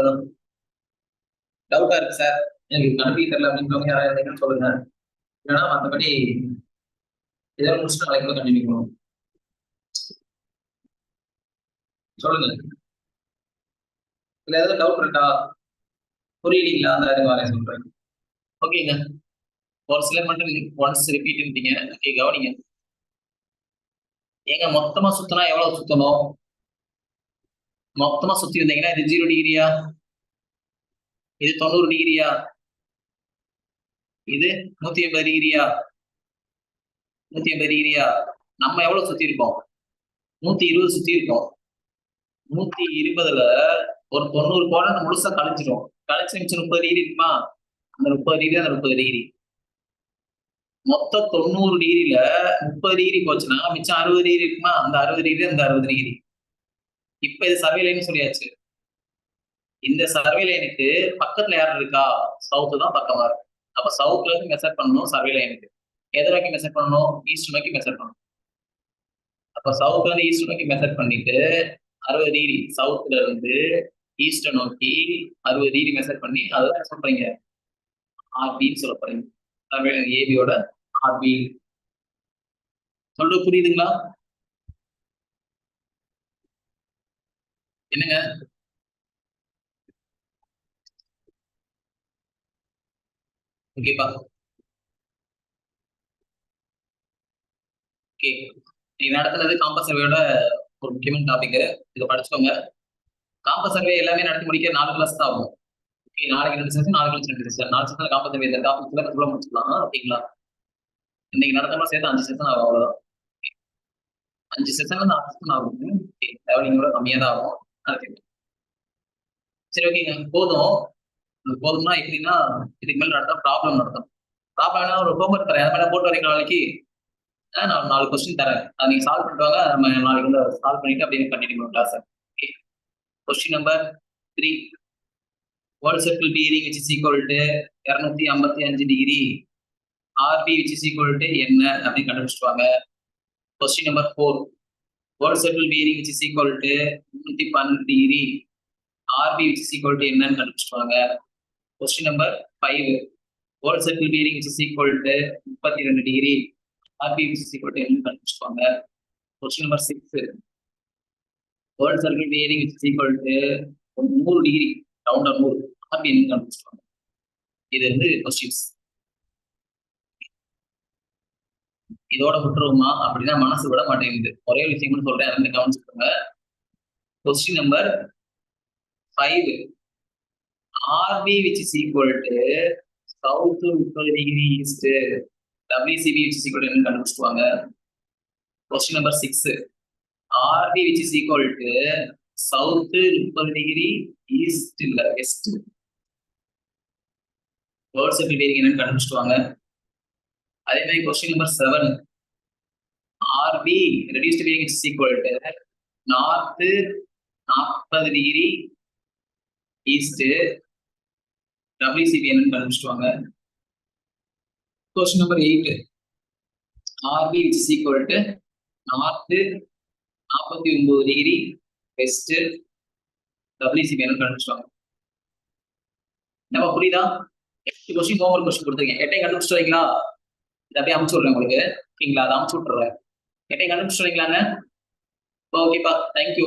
டவுட்டா இருக்கு சார், எனக்கு கண்டுபிடிக்க தெரியல அப்படின்றவங்க யாராவது இருந்தீங்கன்னு சொல்லுங்க. இல்லைன்னா மற்றபடி ஏதாவது முடிச்சுட்டு நாளைக்கு கூட கண்டினியூ பண்ணுவோம். சொல்லுங்க, இல்ல ஏதாவது டவுட் இருக்கா, புரியலீங்களா? அந்த வரேன் சொல்றேன். ஓகேங்க, ஒரு சிலர் மட்டும் ஒன்ஸ் ரிப்பீட்ன்றீங்க. ஓகே, கவனிங்க. ஏங்க மொத்தமா சுத்தினா எவ்வளவு சுத்தணும்? மொத்தமா சுத்தி இருந்தீங்கன்னா இது 0 டிகிரியா, இது 90 டிகிரியா, இது 180 டிகிரியா, 180 டிகிரியா. நம்ம எவ்வளவு சுத்தி இருக்கோம்? 120 சுத்தி இருக்கோம். 120ல ஒரு 90 குவாட்ரண்ட் முழுசா கழிச்சிடும். கழிச்சு மிச்சம் 30 டிகிரி இருக்குமா, அந்த 30 டிகிரி அந்த 30 டிகிரி. மொத்தம் 90 டிகிரில 30 டிகிரி போச்சுன்னா மிச்சம் 60 டிகிரி இருக்குமா, அந்த 60 டிகிரி அந்த 60 டிகிரி. இப்ப இது சர்வே லைன் சொல்லியாச்சு. இந்த சர்வே லைனுக்கு பக்கத்துல யார் இருக்கா, சவுத் தான் பக்கமா இருக்கு. அப்ப சவுத்ல இருந்து மெஷர் பண்ணணும் சர்வே லைனுக்கு. எதை நோக்கி மெஷர் பண்ணணும், ஈஸ்ட் நோக்கி மெஷர் பண்ணணும். அப்ப சவுத்ல இருந்து ஈஸ்ட் நோக்கி மெஷர் பண்ணிட்டு 60 டிகிரி சவுத்ல இருந்து ஈஸ்ட நோக்கி 60 டிகிரி மெஷர் பண்ணி அதுதான் சொல்றீங்க ஆர்பின்னு சொல்ல போறீங்க. சர்வே லைன் ஏபியோட ஆர்பி. சொல்றது புரியுதுங்களா? என்னங்க ஓகேப்பா. ஓகே. நீங்க நடத்துனது காம்பஸ் சர்வேயோட ஒரு முக்கியமான டாபிக். இத படிச்சுக்கோங்க. காம்பஸ் சர்வே எல்லாமே நடத்தி முடிக்க 4 கிளாஸ் தான் ஆகும். ஓகே. நாளைக்கு 2 செஷன், நாளை கழிச்சு 2 செஷன். 4 செஷன்ல காம்பஸ் சர்வே இந்த டாபிக் ஃபுல்லா முடிச்சுக்கலாம். ஓகேங்களா? இன்னைக்கு நடந்தோம்னா சேர்த்து 5 செஷன் ஆகும் அவ்வளவுதான். 5 செஷன்ல 4 செஷன் ஆகும். ஓகே. லெவலிங்கோட கம்மியா தான் ஆகும். அதுக்கு சரி ஓகேங்க. போதும். போதும்னா எப்படின்னா, இதுக்கு மேல நடத்தா ப்ராப்ளம் நடத்தும். ப்ராப்ளம்னா ஒரு ஹோம்வொர்க் தரேன். அது மேல போட்டு வரீங்க நாளைக்கு. நான் 4 கொஸ்டின் தரேன். அத நீங்க சால்வ் பண்ணிட்டு வாங்க. நம்ம நாளைக்கு வந்து சால்வ் பண்ணிட்டு அப்படியே கண்டினியூ பண்ணுவோம் கிளாஸ. Okay. Question number 3. Whole circle bearing which is equal to 255 degree RB which is equal to என்ன அப்படின்னு கண்டுபிடிச்சிட்டு வாங்க. Question number 4. Whole circle bearing which is equal to 312 degree RB which is equal to என்னன்னு கண்டுபிடிச்சிட்டு வாங்க. Question number 5. Whole circle bearing which is equal to 32 degree RB which is equal to என்னன்னு கண்டுபிடிச்சிட்டு வாங்க. Question number 6. World circle bearing which is equal to 100 degree ரவுண்டா 100 RB என்னன்னு கண்டுபிடிச்சிட்டு வாங்க. இது வந்து கொஸ்டின்ஸ். இதோட விட்டுருவோமா அப்படின்னா மனசு விட மாட்டேங்குது. ஒரே விஷயம் கூட சொல்றேன், அதை கவனிச்சுக்கோங்க. Question number 5. RB which is equal to south 30 degree east WCB which is equal to என்ன கண்டுபிடிச்சிட்டு வாங்க. Question number 6. RB which is equal to south 30 degree east இல்ல west. வேர்ல்ட் சர்க்கிள் பீரிங் என்னன்னு கண்டுபிடிச்சிட்டு வாங்க. அதே மாதிரி question number 7. RB reduced bearing is equal to north 40 degree east WCB என்னன்னு கண்டுபிடிச்சிட்டு வாங்க. Question number 8. RB which is equal to north 49 degree west WCB என்னன்னு கண்டுபிடிச்சிட்டு வாங்க. நம்ம புரியுதா? 8 கொஸ்டின் ஹோம்வொர்க் கொஸ்டின் கொடுத்துருக்கேன். 8 கண்டுபிடிச்சிட்டு வரீங்களா? இதை அப்படியே அமுச்சு விடுறேன் உங்களுக்கு. ஓகேங்களா? அதை அமுச்சு விட்டுறேன். 8 கண்டுபிடிச்சிட்டு வரீங்களாங்க? ஓகேப்பா. தேங்க்யூ.